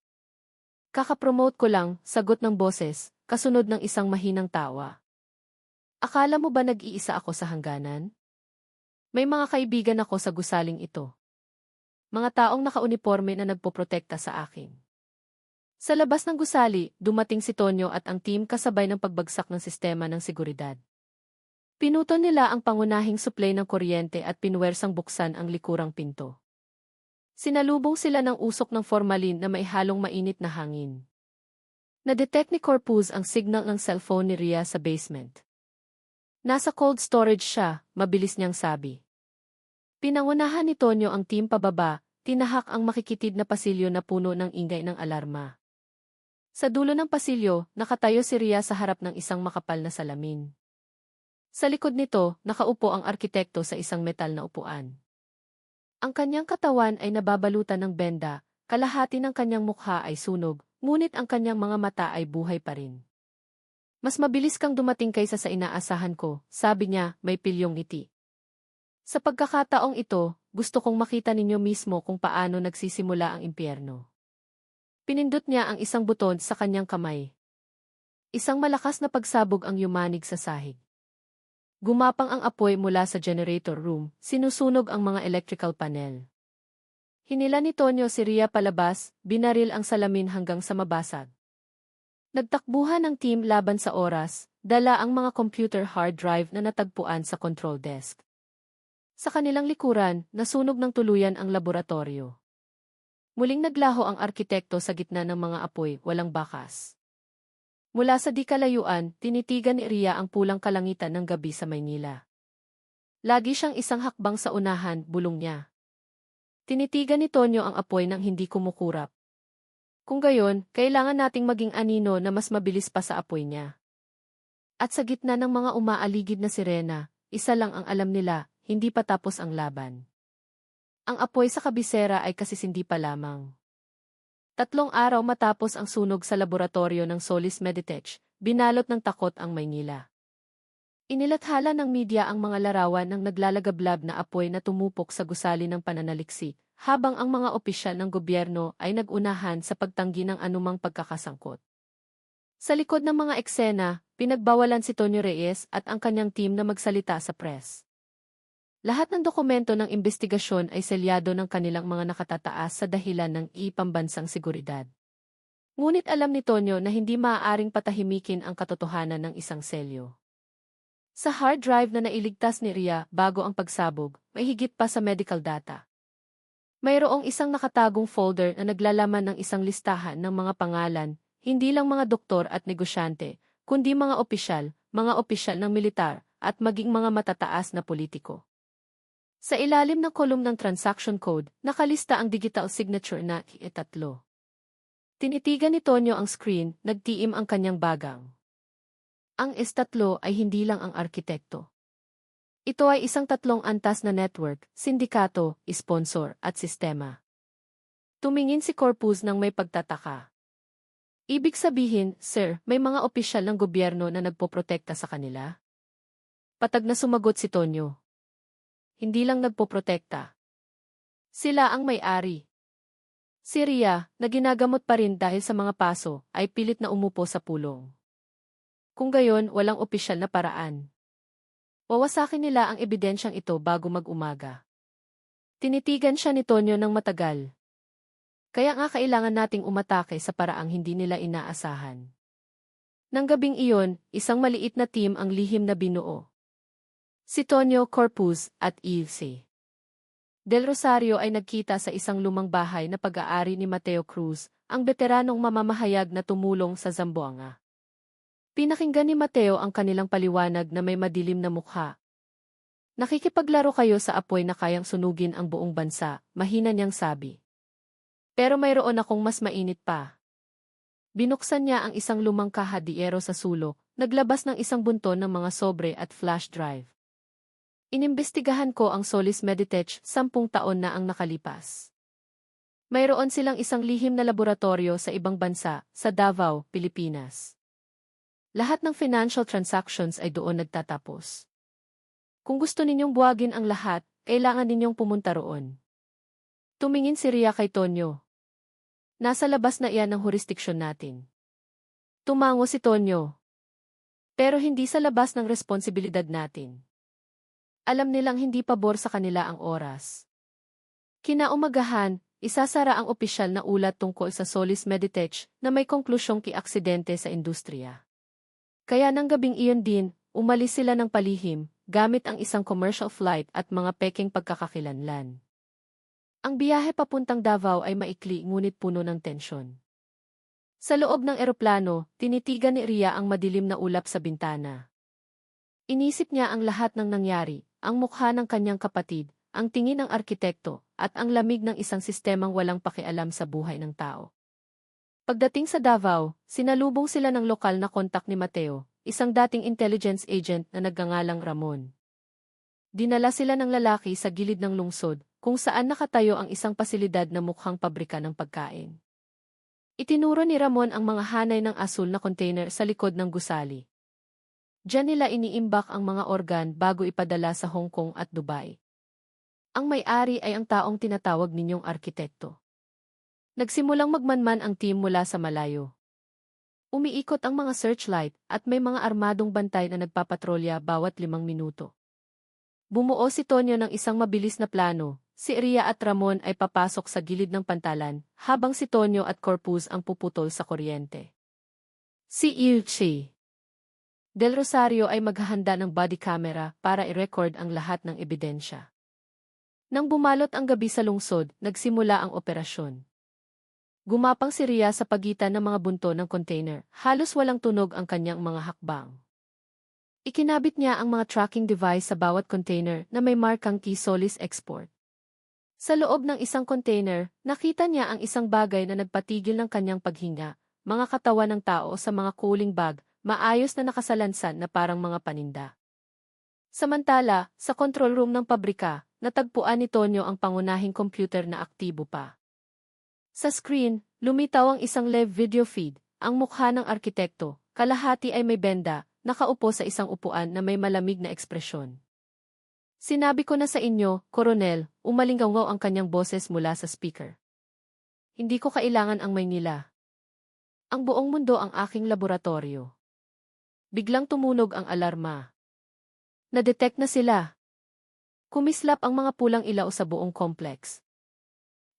Kakapromote ko lang, sagot ng boses, kasunod ng isang mahinang tawa. Akala mo ba nag-iisa ako sa hangganan? May mga kaibigan ako sa gusaling ito. Mga taong nakauniporme na nagpoprotekta sa akin. Sa labas ng gusali, dumating si Tonyo at ang team kasabay ng pagbagsak ng sistema ng seguridad. Pinuto nila ang pangunahing supply ng kuryente at pinwersang buksan ang likurang pinto. Sinalubong sila ng usok ng formalin na may halong mainit na hangin. Na-detect ni Corpus ang signal ng cellphone ni Rhea sa basement. Nasa cold storage siya, mabilis niyang sabi. Pinangunahan ni Tonyo ang team pababa, tinahak ang makikitid na pasilyo na puno ng ingay ng alarma. Sa dulo ng pasilyo, nakatayo si Rhea sa harap ng isang makapal na salamin. Sa likod nito, nakaupo ang arkitekto sa isang metal na upuan. Ang kanyang katawan ay nababalutan ng benda, kalahati ng kanyang mukha ay sunog, ngunit ang kanyang mga mata ay buhay pa rin. Mas mabilis kang dumating kaysa sa inaasahan ko, sabi niya, may pilyong ngiti. Sa pagkakataong ito, gusto kong makita ninyo mismo kung paano nagsisimula ang impyerno. Pinindot niya ang isang buton sa kanyang kamay. Isang malakas na pagsabog ang yumanig sa sahig. Gumapang ang apoy mula sa generator room, sinusunog ang mga electrical panel. Hinila ni Tonyo si Rhea palabas, binaril ang salamin hanggang sa mabasag. Nagtakbuhan ang team laban sa oras, dala ang mga computer hard drive na natagpuan sa control desk. Sa kanilang likuran, nasunog ng tuluyan ang laboratorio. Muling naglaho ang arkitekto sa gitna ng mga apoy, walang bakas. Mula sa di kalayuan, tinitigan ni Rhea ang pulang kalangitan ng gabi sa Maynila. Lagi siyang isang hakbang sa unahan, bulong niya. Tinitigan ni Tonyo ang apoy nang hindi kumukurap. Kung gayon, kailangan nating maging anino na mas mabilis pa sa apoy niya. At sa gitna ng mga umaaligid na sirena, isa lang ang alam nila, hindi pa tapos ang laban. Ang apoy sa kabisera ay kasisindi pa lamang. 3 araw matapos ang sunog sa laboratorio ng Solis Meditech, binalot ng takot ang Maynila. Inilathala ng media ang mga larawan ng naglalagablab na apoy na tumupok sa gusali ng pananaliksik, habang ang mga opisyal ng gobyerno ay nag-unahan sa pagtanggi ng anumang pagkakasangkot. Sa likod ng mga eksena, pinagbawalan si Tonyo Reyes at ang kanyang team na magsalita sa press. Lahat ng dokumento ng investigasyon ay selyado ng kanilang mga nakatataas sa dahilan ng ipambansang seguridad. Ngunit alam ni Tonyo na hindi maaaring patahimikin ang katotohanan ng isang selyo. Sa hard drive na nailigtas ni Rhea bago ang pagsabog, may higit pa sa medical data. Mayroong isang nakatagong folder na naglalaman ng isang listahan ng mga pangalan, hindi lang mga doktor at negosyante, kundi mga opisyal ng militar, at maging mga matataas na politiko. Sa ilalim ng kolum ng transaction code, nakalista ang digital signature na E3. Tinitigan ni Tonyo ang screen, nagtiim ang kanyang bagang. Ang E3 ay hindi lang ang arkitekto. Ito ay isang 3 antas na network, sindikato, sponsor, at sistema. Tumingin si Corpus nang may pagtataka. Ibig sabihin, sir, may mga opisyal ng gobyerno na nagpoprotekta sa kanila? Patag na sumagot si Tonyo. Hindi lang nagpoprotekta. Sila ang may-ari. Si Rhea, na ginagamot pa rin dahil sa mga paso, ay pilit na umupo sa pulong. Kung gayon, walang opisyal na paraan. Wawasakin nila ang ebidensyang ito bago mag-umaga. Tinitigan siya ni Tonyo ng matagal. Kaya nga kailangan nating umatake sa paraang hindi nila inaasahan. Nang gabing iyon, isang maliit na team ang lihim na binuo. Si Tonyo, Corpus, at Ilse. Del Rosario ay nagkita sa isang lumang bahay na pag-aari ni Mateo Cruz, ang veteranong mamamahayag na tumulong sa Zamboanga. Pinakinggan ni Mateo ang kanilang paliwanag na may madilim na mukha. Nakikipaglaro kayo sa apoy na kayang sunugin ang buong bansa, mahina niyang sabi. Pero mayroon akong mas mainit pa. Binuksan niya ang isang lumang kahadiero sa sulok, naglabas ng isang bunton ng mga sobre at flash drive. Inimbestigahan ko ang Solis Meditech 10 taon na ang nakalipas. Mayroon silang isang lihim na laboratorio sa ibang bansa, sa Davao, Pilipinas. Lahat ng financial transactions ay doon nagtatapos. Kung gusto ninyong buwagin ang lahat, kailangan ninyong pumunta roon. Tumingin si Ria kay Tonyo. Nasa labas na iyan ng jurisdiksyon natin. Tumango si Tonyo. Pero hindi sa labas ng responsibilidad natin. Alam nilang hindi pabor sa kanila ang oras. Kinaumagahan, isasara ang opisyal na ulat tungkol sa Solis Meditech na may konklusyong kiaksidente sa industriya. Kaya nang gabing iyon din, umalis sila ng palihim, gamit ang isang commercial flight at mga peking pagkakakilanlan. Ang biyahe papuntang Davao ay maikli ngunit puno ng tensyon. Sa loob ng eroplano, tinitigan ni Ria ang madilim na ulap sa bintana. Inisip niya ang lahat ng nangyari, ang mukha ng kanyang kapatid, ang tingin ng arkitekto, at ang lamig ng isang sistemang walang pakialam sa buhay ng tao. Pagdating sa Davao, sinalubong sila ng lokal na kontak ni Mateo, isang dating intelligence agent na nagngangalang Ramon. Dinala sila ng lalaki sa gilid ng lungsod, kung saan nakatayo ang isang pasilidad na mukhang pabrika ng pagkain. Itinuro ni Ramon ang mga hanay ng asul na container sa likod ng gusali. Diyan nila iniimbak ang mga organ bago ipadala sa Hong Kong at Dubai. Ang may-ari ay ang taong tinatawag ninyong arkitekto. Nagsimulang magmanman ang team mula sa malayo. Umiikot ang mga searchlight at may mga armadong bantay na nagpapatrolya bawat 5 minuto. Bumuo si Tonyo ng isang mabilis na plano, si Ria at Ramon ay papasok sa gilid ng pantalan, habang si Tonyo at Corpus ang puputol sa kuryente. Si Yuchi Del Rosario ay maghahanda ng body camera para i-record ang lahat ng ebidensya. Nang bumalot ang gabi sa lungsod, nagsimula ang operasyon. Gumapang si Ria sa pagitan ng mga bunto ng container, halos walang tunog ang kanyang mga hakbang. Ikinabit niya ang mga tracking device sa bawat container na may markang Key Solis Export. Sa loob ng isang container, nakita niya ang isang bagay na nagpatigil ng kanyang paghinga, mga katawan ng tao sa mga cooling bag, maayos na nakasalansan na parang mga paninda. Samantala, sa control room ng pabrika, natagpuan ni Tonyo ang pangunahing computer na aktibo pa. Sa screen, lumitaw ang isang live video feed, ang mukha ng arkitekto, kalahati ay may benda, nakaupo sa isang upuan na may malamig na ekspresyon. Sinabi ko na sa inyo, Koronel, umalingaw ang kanyang boses mula sa speaker. Hindi ko kailangan ang Maynila. Ang buong mundo ang aking laboratorio. Biglang tumunog ang alarma. Na-detect na sila. Kumislap ang mga pulang ilaw sa buong complex.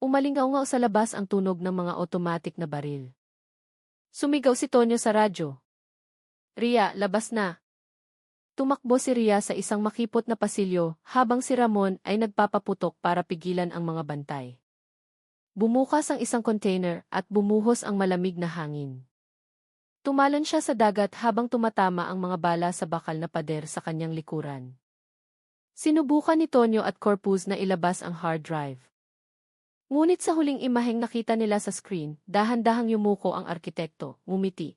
Umalingaw sa labas ang tunog ng mga automatic na baril. Sumigaw si Tonyo sa radyo. Ria, labas na. Tumakbo si Ria sa isang makipot na pasilyo habang si Ramon ay nagpapaputok para pigilan ang mga bantay. Bumukas ang isang container at bumuhos ang malamig na hangin. Tumalon siya sa dagat habang tumatama ang mga bala sa bakal na pader sa kanyang likuran. Sinubukan ni Tonyo at Corpus na ilabas ang hard drive. Ngunit sa huling imaheng nakita nila sa screen, dahan-dahang yumuko ang arkitekto, ngumiti.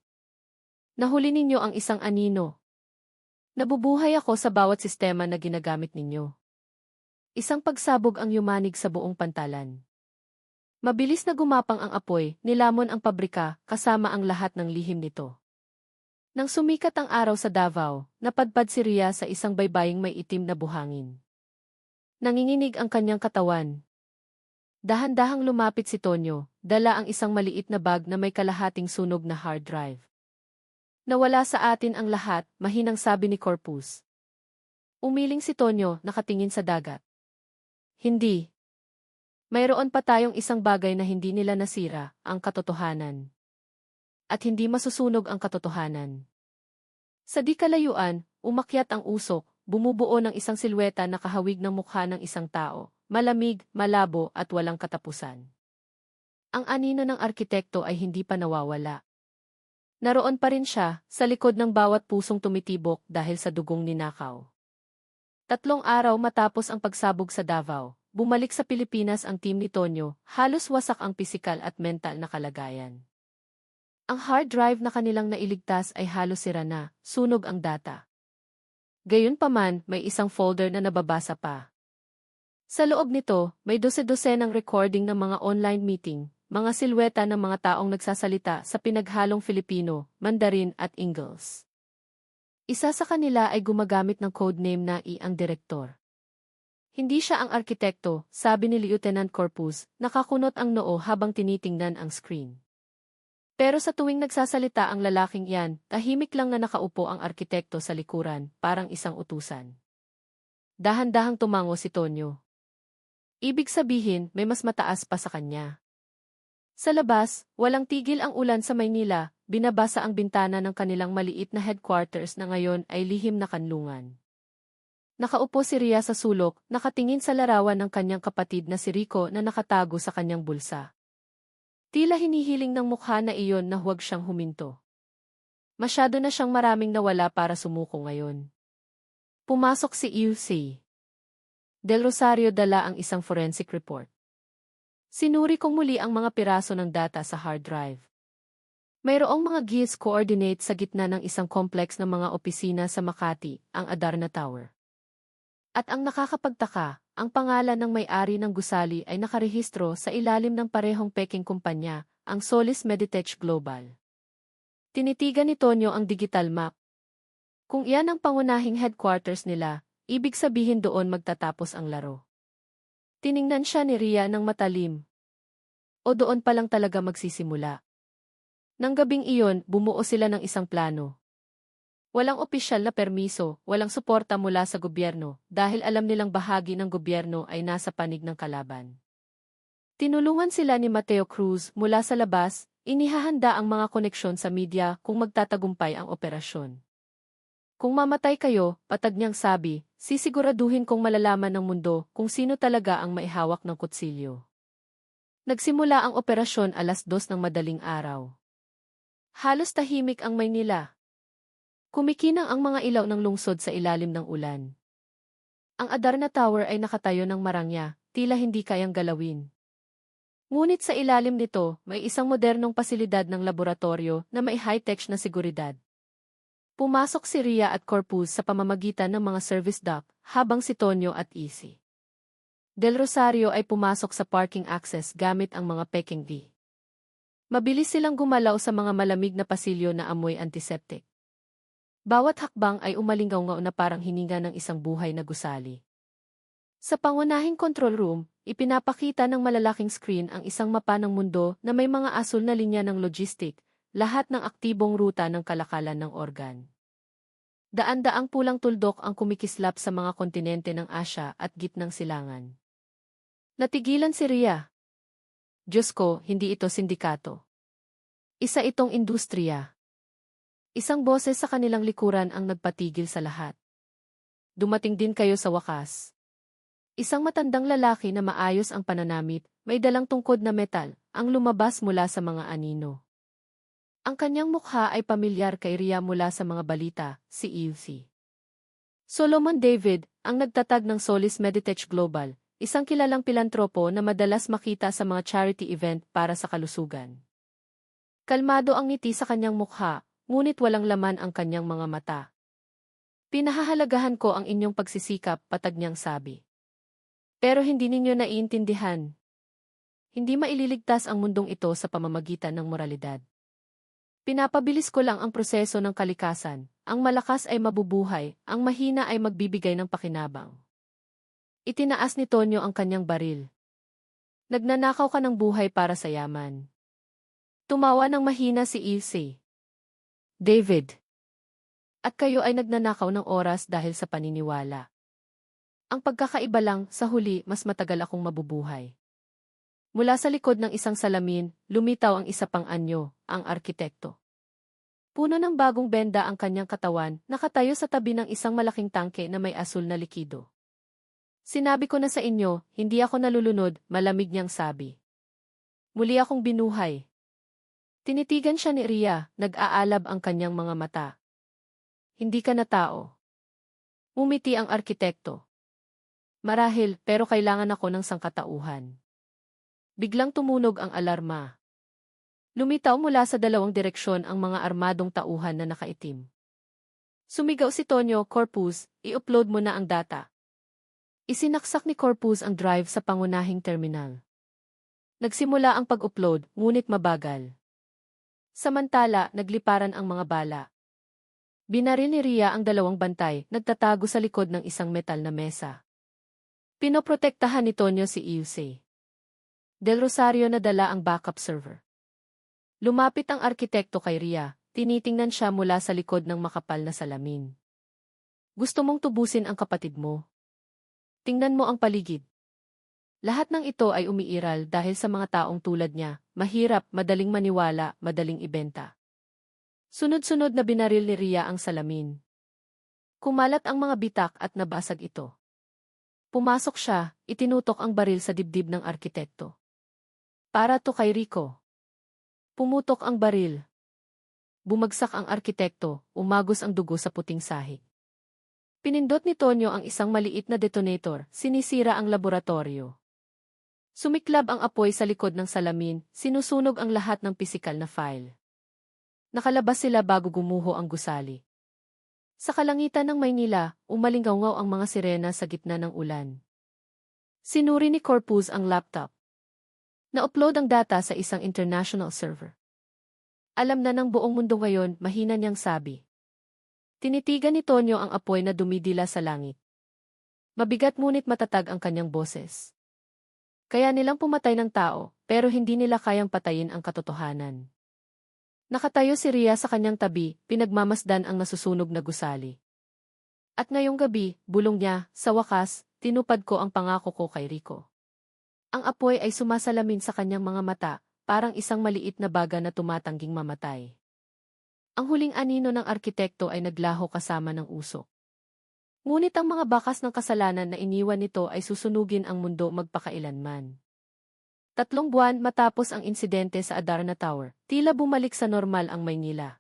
Nahuli ninyo ang isang anino. Nabubuhay ako sa bawat sistema na ginagamit ninyo. Isang pagsabog ang yumanig sa buong pantalan. Mabilis na gumapang ang apoy, nilamon ang pabrika, kasama ang lahat ng lihim nito. Nang sumikat ang araw sa Davao, napadpad si Ria sa isang baybaying may itim na buhangin. Nanginginig ang kanyang katawan. Dahan-dahang lumapit si Tonyo, dala ang isang maliit na bag na may kalahating sunog na hard drive. Nawala sa atin ang lahat, mahinang sabi ni Corpus. Umiling si Tonyo, nakatingin sa dagat. Hindi. Mayroon pa tayong isang bagay na hindi nila nasira, ang katotohanan. At hindi masusunog ang katotohanan. Sa di kalayuan, umakyat ang usok, bumubuo ng isang silweta na kahawig ng mukha ng isang tao, malamig, malabo at walang katapusan. Ang anino ng arkitekto ay hindi pa nawawala. Naroon pa rin siya, sa likod ng bawat pusong tumitibok dahil sa dugong ninakaw. 3 araw matapos ang pagsabog sa Davao, bumalik sa Pilipinas ang team ni Tonyo, halos wasak ang pisikal at mental na kalagayan. Ang hard drive na kanilang nailigtas ay halos sira na, sunog ang data. Gayunpaman, may isang folder na nababasa pa. Sa loob nito, may dose-dosenang recording ng mga online meeting, mga silweta ng mga taong nagsasalita sa pinaghalong Filipino, Mandarin at Ingles. Isa sa kanila ay gumagamit ng codename na I ang direktor. Hindi siya ang arkitekto, sabi ni Lieutenant Corpus, nakakunot ang noo habang tinitingnan ang screen. Pero sa tuwing nagsasalita ang lalaking iyan, tahimik lang na nakaupo ang arkitekto sa likuran, parang isang utusan. Dahan-dahang tumango si Tonyo. Ibig sabihin, may mas mataas pa sa kanya. Sa labas, walang tigil ang ulan sa Maynila, binabasa ang bintana ng kanilang maliit na headquarters na ngayon ay lihim na kanlungan. Nakaupo si Ria sa sulok, nakatingin sa larawan ng kanyang kapatid na si Rico na nakatago sa kanyang bulsa. Tila hinihiling ng mukha na iyon na huwag siyang huminto. Masyado na siyang maraming nawala para sumuko ngayon. Pumasok si UC. Del Rosario dala ang isang forensic report. Sinuri kong muli ang mga piraso ng data sa hard drive. Mayroong mga GIS coordinates sa gitna ng isang complex ng mga opisina sa Makati, ang Adarna Tower. At ang nakakapagtaka, ang pangalan ng may-ari ng gusali ay nakarehistro sa ilalim ng parehong peking kumpanya, ang Solis Meditech Global. Tinitigan ni Tonyo ang digital map. Kung iyan ang pangunahing headquarters nila, ibig sabihin doon magtatapos ang laro. Tiningnan siya ni Ria ng matalim. O doon pa lang talaga magsisimula. Nang gabing iyon, bumuo sila ng isang plano. Walang opisyal na permiso, walang suporta mula sa gobyerno, dahil alam nilang bahagi ng gobyerno ay nasa panig ng kalaban. Tinulungan sila ni Mateo Cruz mula sa labas, inihahanda ang mga koneksyon sa media kung magtatagumpay ang operasyon. Kung mamatay kayo, patag niyang sabi, sisiguraduhin kong malalaman ng mundo kung sino talaga ang maihawak ng kutsilyo. Nagsimula ang operasyon 2:00 ng madaling araw. Halos tahimik ang Maynila. Kumikinang ang mga ilaw ng lungsod sa ilalim ng ulan. Ang Adarna Tower ay nakatayo ng marangya, tila hindi kayang galawin. Ngunit sa ilalim nito, may isang modernong pasilidad ng laboratorio na may high-tech na seguridad. Pumasok si Ria at Corpus sa pamamagitan ng mga service dock, habang si Tonyo at Easy Del Rosario ay pumasok sa parking access gamit ang mga peking D. Mabilis silang gumalaw sa mga malamig na pasilyo na amoy antiseptic. Bawat hakbang ay umalingaw-ngaw na parang hininga ng isang buhay na gusali. Sa pangunahing control room, ipinapakita ng malalaking screen ang isang mapa ng mundo na may mga asul na linya ng logistic, lahat ng aktibong ruta ng kalakalan ng organ. Daan-daang pulang tuldok ang kumikislap sa mga kontinente ng Asya at gitnang silangan. Natigilan si Ria. Diyos ko, hindi ito sindikato. Isa itong industriya. Isang boses sa kanilang likuran ang nagpatigil sa lahat. Dumating din kayo sa wakas. Isang matandang lalaki na maayos ang pananamit, may dalang tungkod na metal, ang lumabas mula sa mga anino. Ang kanyang mukha ay pamilyar kay Ria mula sa mga balita, si UC. Solomon David, ang nagtatag ng Solis Meditech Global, isang kilalang pilantropo na madalas makita sa mga charity event para sa kalusugan. Kalmado ang ngiti sa kanyang mukha, ngunit walang laman ang kanyang mga mata. Pinahahalagahan ko ang inyong pagsisikap, patag niyang sabi. Pero hindi ninyo naiintindihan. Hindi maililigtas ang mundong ito sa pamamagitan ng moralidad. Pinapabilis ko lang ang proseso ng kalikasan, ang malakas ay mabubuhay, ang mahina ay magbibigay ng pakinabang. Itinaas ni Tonyo ang kanyang baril. Nagnanakaw ka ng buhay para sa yaman. Tumawa ng mahina si Ilse. David. At kayo ay nagnanakaw ng oras dahil sa paniniwala. Ang pagkakaiba lang, sa huli, mas matagal akong mabubuhay. Mula sa likod ng isang salamin, lumitaw ang isa pang anyo, ang arkitekto. Puno ng bagong benda ang kanyang katawan, nakatayo sa tabi ng isang malaking tangke na may asul na likido. Sinabi ko na sa inyo, hindi ako nalulunod, malamig niyang sabi. Muli akong binuhay. Tinitigan siya ni Ria, nag-aalab ang kanyang mga mata. Hindi ka na tao. Umiti ang arkitekto. Marahil, pero kailangan ako ng sangkatauhan. Biglang tumunog ang alarma. Lumitaw mula sa dalawang direksyon ang mga armadong tauhan na nakaitim. Sumigaw si Tonyo, Corpus, i-upload mo na ang data. Isinaksak ni Corpus ang drive sa pangunahing terminal. Nagsimula ang pag-upload, ngunit mabagal. Samantala, nagliparan ang mga bala. Binaril ni Ria ang dalawang bantay, nagtatago sa likod ng isang metal na mesa. Pinoprotektahan ni Tonyo si Iusei. Del Rosario na dala ang backup server. Lumapit ang arkitekto kay Ria, tinitingnan siya mula sa likod ng makapal na salamin. Gusto mong tubusin ang kapatid mo? Tingnan mo ang paligid. Lahat ng ito ay umiiral dahil sa mga taong tulad niya, mahirap, madaling maniwala, madaling ibenta. Sunod-sunod na binaril ni Ria ang salamin. Kumalat ang mga bitak at nabasag ito. Pumasok siya, itinutok ang baril sa dibdib ng arkitekto. Para to kay Rico. Pumutok ang baril. Bumagsak ang arkitekto, umagos ang dugo sa puting sahig. Pinindot ni Tonyo ang isang maliit na detonator, sinisira ang laboratorio. Sumiklab ang apoy sa likod ng salamin, sinusunog ang lahat ng pisikal na file. Nakalabas sila bago gumuho ang gusali. Sa kalangitan ng Maynila, umalingaw ang mga sirena sa gitna ng ulan. Sinuri ni Corpus ang laptop. Na-upload ang data sa isang international server. Alam na ng buong mundo ngayon, mahina niyang sabi. Tinitigan ni Tonyo ang apoy na dumidila sa langit. Mabigat ngunit matatag ang kanyang boses. Kaya nilang pumatay ng tao, pero hindi nila kayang patayin ang katotohanan. Nakatayo si Ria sa kanyang tabi, pinagmamasdan ang nasusunog na gusali. At ngayong gabi, bulong niya, sa wakas, tinupad ko ang pangako ko kay Rico. Ang apoy ay sumasalamin sa kanyang mga mata, parang isang maliit na baga na tumatangging mamatay. Ang huling anino ng arkitekto ay naglaho kasama ng usok. Ngunit ang mga bakas ng kasalanan na iniwan nito ay susunugin ang mundo magpakailanman. 3 buwan matapos ang insidente sa Adarna Tower, tila bumalik sa normal ang Maynila.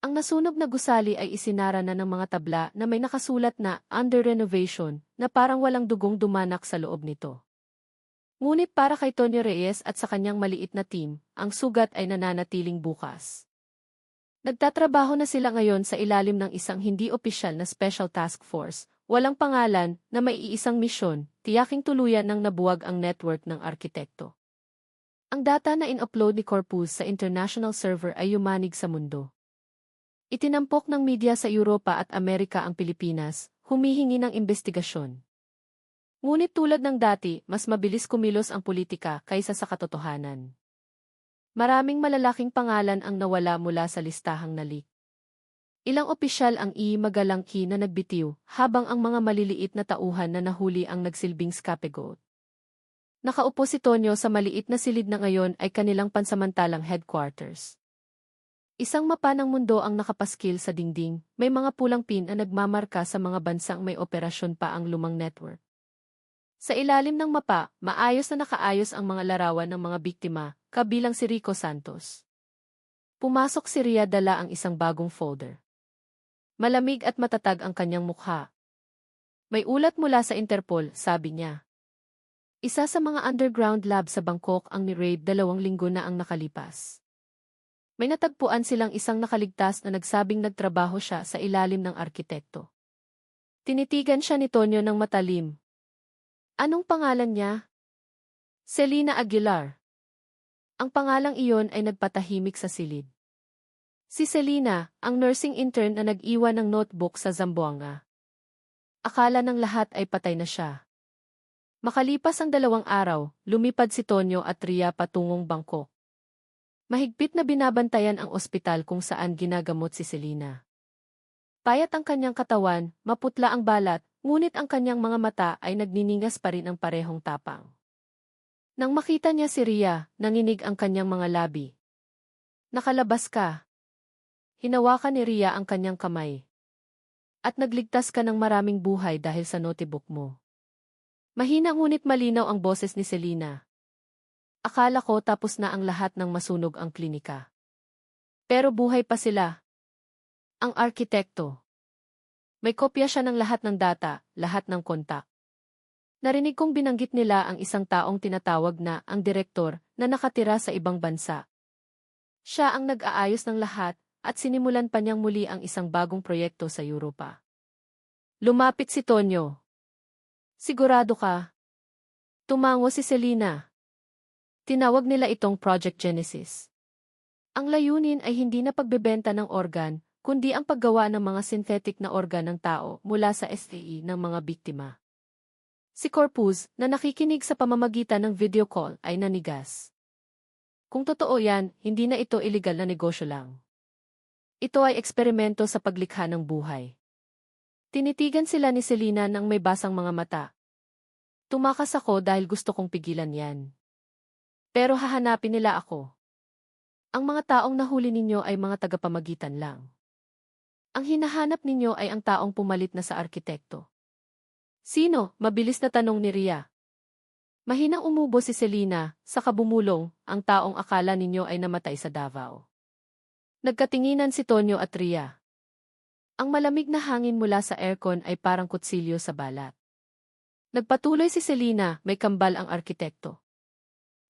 Ang nasunog na gusali ay isinara na ng mga tabla na may nakasulat na under renovation na parang walang dugong dumanak sa loob nito. Ngunit para kay Tonyo Reyes at sa kanyang maliit na team, ang sugat ay nananatiling bukas. Nagtatrabaho na sila ngayon sa ilalim ng isang hindi opisyal na special task force, walang pangalan, na may iisang misyon, tiyaking tuluyan ng nabuwag ang network ng arkitekto. Ang data na in-upload ni Corpus sa international server ay yumanig sa mundo. Itinampok ng media sa Europa at Amerika ang Pilipinas, humihingi ng investigasyon. Ngunit tulad ng dati, mas mabilis kumilos ang politika kaysa sa katotohanan. Maraming malalaking pangalan ang nawala mula sa listahang nalik. Ilang opisyal ang magalang na nagbitiw, habang ang mga maliliit na tauhan na nahuli ang nagsilbing scapegoat. Nakaupo si Tonyo sa maliit na silid na ngayon ay kanilang pansamantalang headquarters. Isang mapa ng mundo ang nakapaskil sa dingding, may mga pulang pin na nagmamarka sa mga bansang may operasyon pa ang lumang network. Sa ilalim ng mapa, maayos na nakaayos ang mga larawan ng mga biktima, kabilang si Rico Santos. Pumasok si Ria dala ang isang bagong folder. Malamig at matatag ang kanyang mukha. May ulat mula sa Interpol, sabi niya. Isa sa mga underground lab sa Bangkok ang ni-raid 2 linggo na ang nakalipas. May natagpuan silang isang nakaligtas na nagsabing nagtrabaho siya sa ilalim ng arkitekto. Tinitigan siya ni Tonyo ng matalim. Anong pangalan niya? Selena Aguilar. Ang pangalang iyon ay nagpatahimik sa silid. Si Selena, ang nursing intern na nag-iwan ng notebook sa Zamboanga. Akala ng lahat ay patay na siya. Makalipas ang 2 araw, lumipad si Tonyo at Ria patungong Bangkok. Mahigpit na binabantayan ang ospital kung saan ginagamot si Selena. Payat ang kanyang katawan, maputla ang balat, ngunit ang kanyang mga mata ay nagniningas pa rin ang parehong tapang. Nang makita niya si Ria, nanginig ang kanyang mga labi. Nakalabas ka. Hinawakan ni Ria ang kanyang kamay. At nagligtas ka ng maraming buhay dahil sa notebook mo. Mahina ngunit malinaw ang boses ni Selena. Akala ko tapos na ang lahat ng masunog ang klinika. Pero buhay pa sila. Ang arkitekto. May kopya siya ng lahat ng data, lahat ng kontak. Narinig kong binanggit nila ang isang taong tinatawag na ang direktor na nakatira sa ibang bansa. Siya ang nag-aayos ng lahat at sinimulan pa niyang muli ang isang bagong proyekto sa Europa. Lumapit si Tonyo. Sigurado ka? Tumango si Selena. Tinawag nila itong Project Genesis. Ang layunin ay hindi na pagbebenta ng organ, kundi ang paggawa ng mga synthetic na organ ng tao mula sa STE ng mga biktima. Si Corpus, na nakikinig sa pamamagitan ng video call, ay nanigas. Kung totoo yan, hindi na ito illegal na negosyo lang. Ito ay eksperimento sa paglikha ng buhay. Tinitigan sila ni Selena nang may basang mga mata. Tumakas ako dahil gusto kong pigilan yan. Pero hahanapin nila ako. Ang mga taong nahuli ninyo ay mga tagapamagitan lang. Ang hinahanap ninyo ay ang taong pumalit na sa arkitekto. Sino? Mabilis na tanong ni Ria. Mahinang umubo si Selena, saka bumulong, ang taong akala ninyo ay namatay sa Davao. Nagkatinginan si Tonyo at Ria. Ang malamig na hangin mula sa aircon ay parang kutsilyo sa balat. Nagpatuloy si Selena, may kambal ang arkitekto.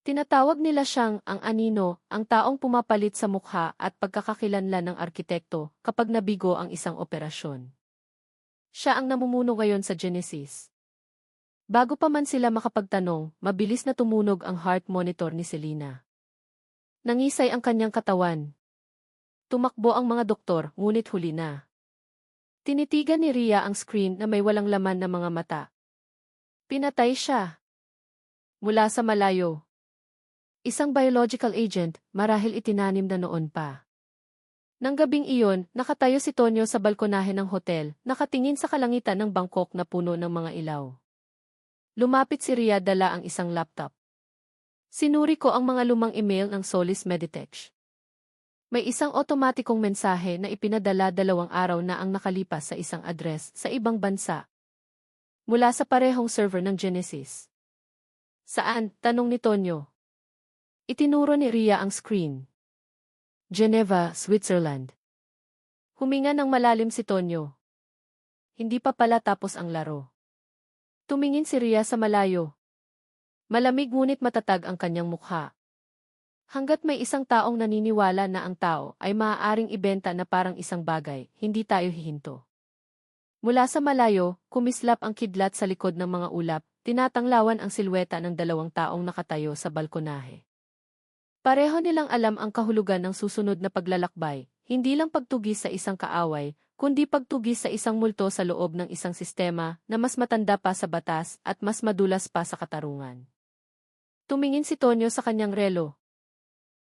Tinatawag nila siyang ang anino, ang taong pumapalit sa mukha at pagkakakilanlan ng arkitekto kapag nabigo ang isang operasyon. Siya ang namumuno ngayon sa Genesis. Bago pa man sila makapagtanong, mabilis na tumunog ang heart monitor ni Selena. Nangisay ang kanyang katawan. Tumakbo ang mga doktor, ngunit huli na. Tinitigan ni Ria ang screen na may walang laman na mga mata. Pinatay siya. Mula sa malayo. Isang biological agent, marahil itinanim na noon pa. Nang gabing iyon, nakatayo si Tonyo sa balkonahe ng hotel, nakatingin sa kalangitan ng Bangkok na puno ng mga ilaw. Lumapit si Ria, dala ang isang laptop. Sinuri ko ang mga lumang email ng Solis Meditech. May isang otomatikong mensahe na ipinadala 2 araw na ang nakalipas sa isang address sa ibang bansa. Mula sa parehong server ng Genesis. Saan? Tanong ni Tonyo. Itinuro ni Ria ang screen. Geneva, Switzerland. Huminga ng malalim si Tonyo. Hindi pa pala tapos ang laro. Tumingin si Ria sa malayo. Malamig ngunit matatag ang kanyang mukha. Hanggat may isang taong naniniwala na ang tao ay maaaring ibenta na parang isang bagay, hindi tayo hihinto. Mula sa malayo, kumislap ang kidlat sa likod ng mga ulap, tinatanglawan ang silweta ng 2 taong nakatayo sa balkonahe. Pareho nilang alam ang kahulugan ng susunod na paglalakbay, hindi lang pagtugis sa isang kaaway, kundi pagtugis sa isang multo sa loob ng isang sistema na mas matanda pa sa batas at mas madulas pa sa katarungan. Tumingin si Tonyo sa kanyang relo.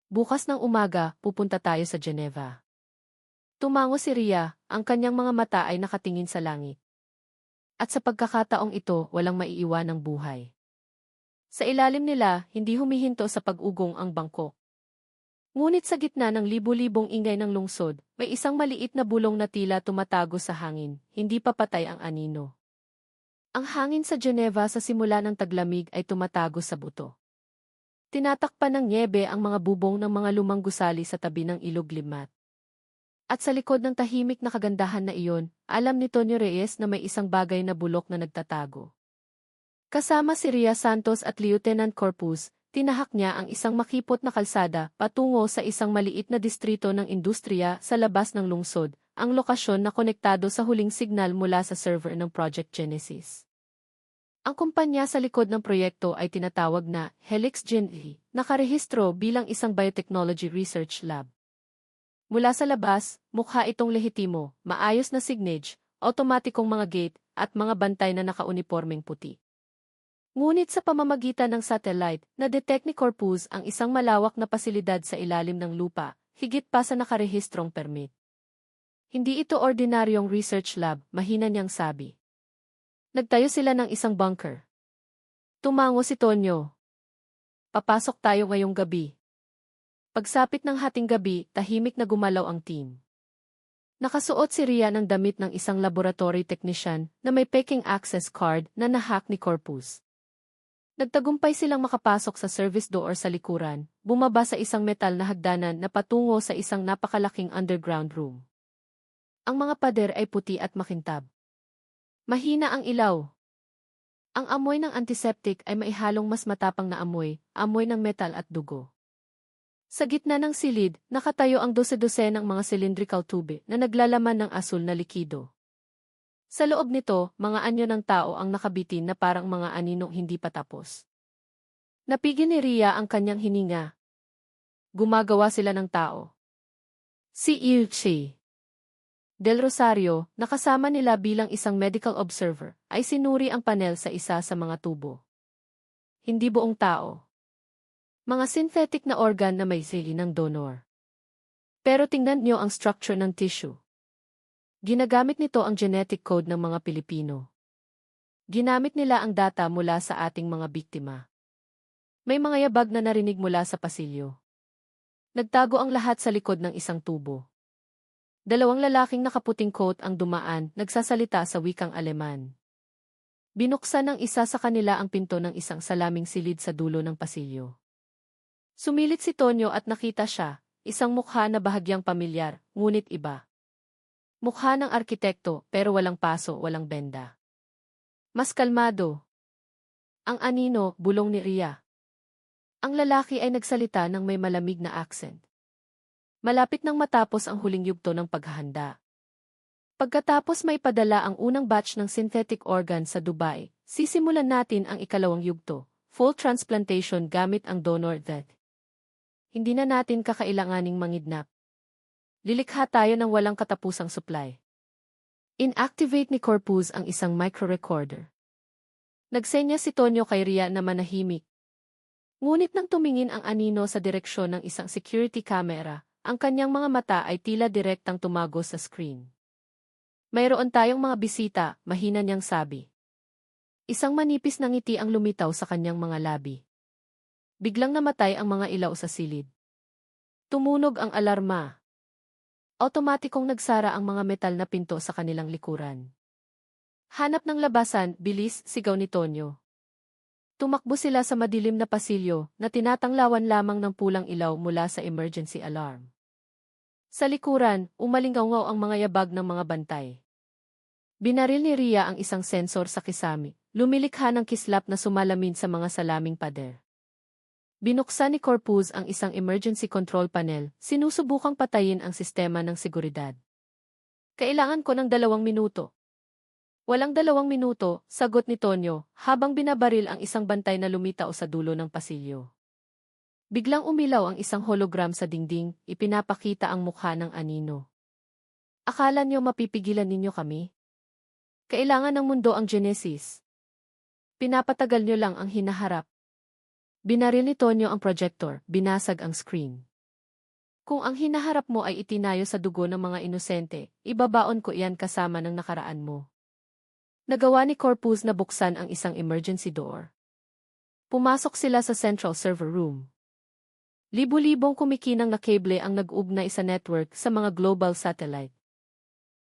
Bukas ng umaga, pupunta tayo sa Geneva. Tumango si Ria, ang kanyang mga mata ay nakatingin sa langit. At sa pagkakataong ito, walang maiiwanang buhay. Sa ilalim nila, hindi humihinto sa pag-ugong ang Bangkok. Ngunit sa gitna ng libu-libong ingay ng lungsod, may isang maliit na bulong na tila tumatago sa hangin, hindi pa patay ang anino. Ang hangin sa Geneva sa simula ng taglamig ay tumatago sa buto. Tinatakpan ng nyebe ang mga bubong ng mga lumang gusali sa tabi ng ilog Limat. At sa likod ng tahimik na kagandahan na iyon, alam ni Tonyo Reyes na may isang bagay na bulok na nagtatago. Kasama si Ria Santos at Lieutenant Corpus, tinahak niya ang isang makipot na kalsada patungo sa isang maliit na distrito ng industriya sa labas ng lungsod, ang lokasyon na konektado sa huling signal mula sa server ng Project Genesis. Ang kumpanya sa likod ng proyekto ay tinatawag na Helix Gen.E, nakarehistro bilang isang biotechnology research lab. Mula sa labas, mukha itong lehitimo, maayos na signage, otomatikong mga gate, at mga bantay na nakaunipormeng puti. Ngunit sa pamamagitan ng satellite, na-detect ni Corpus ang isang malawak na pasilidad sa ilalim ng lupa, higit pa sa nakarehistrong permit. Hindi ito ordinaryong research lab, mahina niyang sabi. Nagtayo sila ng isang bunker. Tumango si Tonyo. Papasok tayo ngayong gabi. Pagsapit ng hating gabi, tahimik na gumalaw ang team. Nakasuot si Ria ng damit ng isang laboratory technician na may peking access card na nahack ni Corpus. Nagtagumpay silang makapasok sa service door sa likuran, bumaba sa isang metal na hagdanan na patungo sa isang napakalaking underground room. Ang mga pader ay puti at makintab. Mahina ang ilaw. Ang amoy ng antiseptic ay maihalong mas matapang na amoy ng metal at dugo. Sa gitna ng silid, nakatayo ang dose-dose ng mga cylindrical tube na naglalaman ng asul na likido. Sa loob nito, mga anyo ng tao ang nakabitin na parang mga aninong hindi pa tapos. Napigil ni Ria ang kanyang hininga. Gumagawa sila ng tao. Si Ilchi Del Rosario, nakasama nila bilang isang medical observer, ay sinuri ang panel sa isa sa mga tubo. Hindi buong tao. Mga synthetic na organ na may sili ng donor. Pero tingnan niyo ang structure ng tissue. Ginagamit nito ang genetic code ng mga Pilipino. Ginamit nila ang data mula sa ating mga biktima. May mga yabag na narinig mula sa pasilyo. Nagtago ang lahat sa likod ng isang tubo. Dalawang lalaking nakaputing coat ang dumaan, nagsasalita sa wikang Aleman. Binuksan ng isa sa kanila ang pinto ng isang salaming silid sa dulo ng pasilyo. Sumilit si Tonyo at nakita siya, isang mukha na bahagyang pamilyar, ngunit iba. Mukha ng arkitekto pero walang paso, walang benda. Mas kalmado. Ang anino, bulong ni Ria. Ang lalaki ay nagsalita ng may malamig na accent. Malapit nang matapos ang huling yugto ng paghahanda. Pagkatapos may padala ang unang batch ng synthetic organ sa Dubai, sisimulan natin ang ikalawang yugto, full transplantation gamit ang donor that. Hindi na natin kakailanganing mangidnap. Lilikha tayo ng walang katapusang supply. Inactivate ni Corpus ang isang micro-recorder. Nagsenya si Tonyo kay Ria na manahimik. Ngunit nang tumingin ang anino sa direksyon ng isang security camera, ang kanyang mga mata ay tila direktang tumago sa screen. Mayroon tayong mga bisita, mahina niyang sabi. Isang manipis na ngiti ang lumitaw sa kanyang mga labi. Biglang namatay ang mga ilaw sa silid. Tumunog ang alarma. Automatikong nagsara ang mga metal na pinto sa kanilang likuran. Hanap ng labasan, bilis, sigaw ni Tonyo. Tumakbo sila sa madilim na pasilyo na tinatanglawan lamang ng pulang ilaw mula sa emergency alarm. Sa likuran, umalingaw ang mga yabag ng mga bantay. Binaril ni Ria ang isang sensor sa kisame, lumilikha ng kislap na sumalamin sa mga salaming pader. Binuksan ni Corpus ang isang emergency control panel, sinusubukang patayin ang sistema ng seguridad. Kailangan ko ng 2 minuto. Walang 2 minuto, sagot ni Tonyo, habang binabaril ang isang bantay na lumitaw sa dulo ng pasilyo. Biglang umilaw ang isang hologram sa dingding, ipinapakita ang mukha ng anino. Akala niyo mapipigilan ninyo kami? Kailangan ng mundo ang Genesis. Pinapatagal niyo lang ang hinaharap. Binaril ni Tonyo ang projector, binasag ang screen. Kung ang hinaharap mo ay itinayo sa dugo ng mga inosente, ibabaon ko iyan kasama ng nakaraan mo. Nagawa ni Corpus na buksan ang isang emergency door. Pumasok sila sa central server room. Libu-libong kumikinang na kable ang nag-ugnay sa network sa mga global satellite.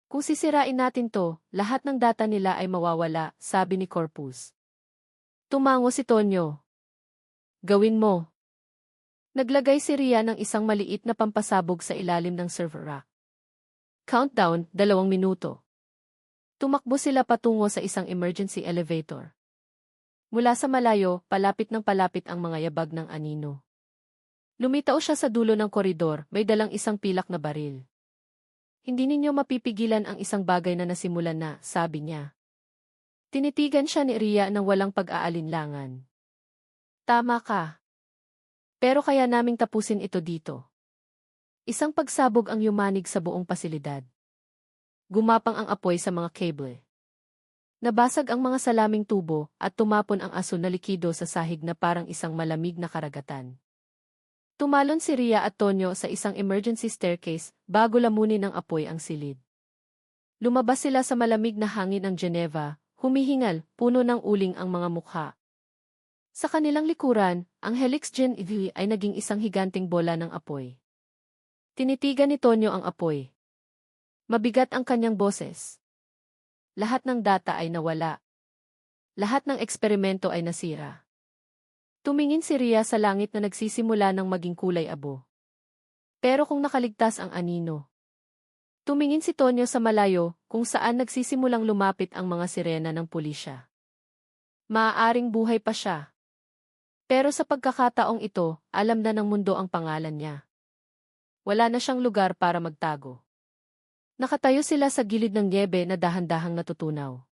Kung sisirain natin to, lahat ng data nila ay mawawala, sabi ni Corpus. Tumango si Tonyo. Gawin mo. Naglagay si Ria ng isang maliit na pampasabog sa ilalim ng server rack. Countdown, 2 minuto. Tumakbo sila patungo sa isang emergency elevator. Mula sa malayo, palapit ng palapit ang mga yabag ng anino. Lumitaw siya sa dulo ng koridor, may dalang isang pilak na baril. Hindi ninyo mapipigilan ang isang bagay na nasimulan na, sabi niya. Tinitigan siya ni Ria ng walang pag-aalinlangan. Tama ka. Pero kaya naming tapusin ito dito. Isang pagsabog ang yumanig sa buong pasilidad. Gumapang ang apoy sa mga cable. Nabasag ang mga salaming tubo at tumapon ang asul na likido sa sahig na parang isang malamig na karagatan. Tumalon si Ria at Tonyo sa isang emergency staircase bago lamunin ng apoy ang silid. Lumabas sila sa malamig na hangin ng Geneva, humihingal, puno ng uling ang mga mukha. Sa kanilang likuran, ang Helix Gen EV ay naging isang higanting bola ng apoy. Tinitigan ni Tonyo ang apoy. Mabigat ang kanyang boses. Lahat ng data ay nawala. Lahat ng eksperimento ay nasira. Tumingin si Ria sa langit na nagsisimula ng maging kulay abo. Pero kung nakaligtas ang anino. Tumingin si Tonyo sa malayo, kung saan nagsisimulang lumapit ang mga sirena ng pulisya. Maaaring buhay pa siya. Pero sa pagkakataong ito, alam na ng mundo ang pangalan niya. Wala na siyang lugar para magtago. Nakatayo sila sa gilid ng niebe na dahan-dahang natutunaw.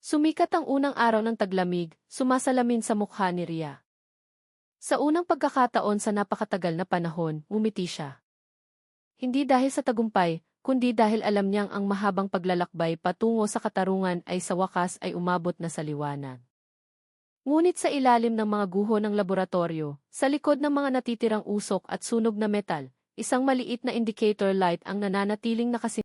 Sumikat ang unang araw ng taglamig, sumasalamin sa mukha ni Ria. Sa unang pagkakataon sa napakatagal na panahon, ngumiti siya. Hindi dahil sa tagumpay, kundi dahil alam niyang ang mahabang paglalakbay patungo sa katarungan ay sa wakas ay umabot na sa liwanag. Ngunit sa ilalim ng mga guho ng laboratorio, sa likod ng mga natitirang usok at sunog na metal, isang maliit na indicator light ang nananatiling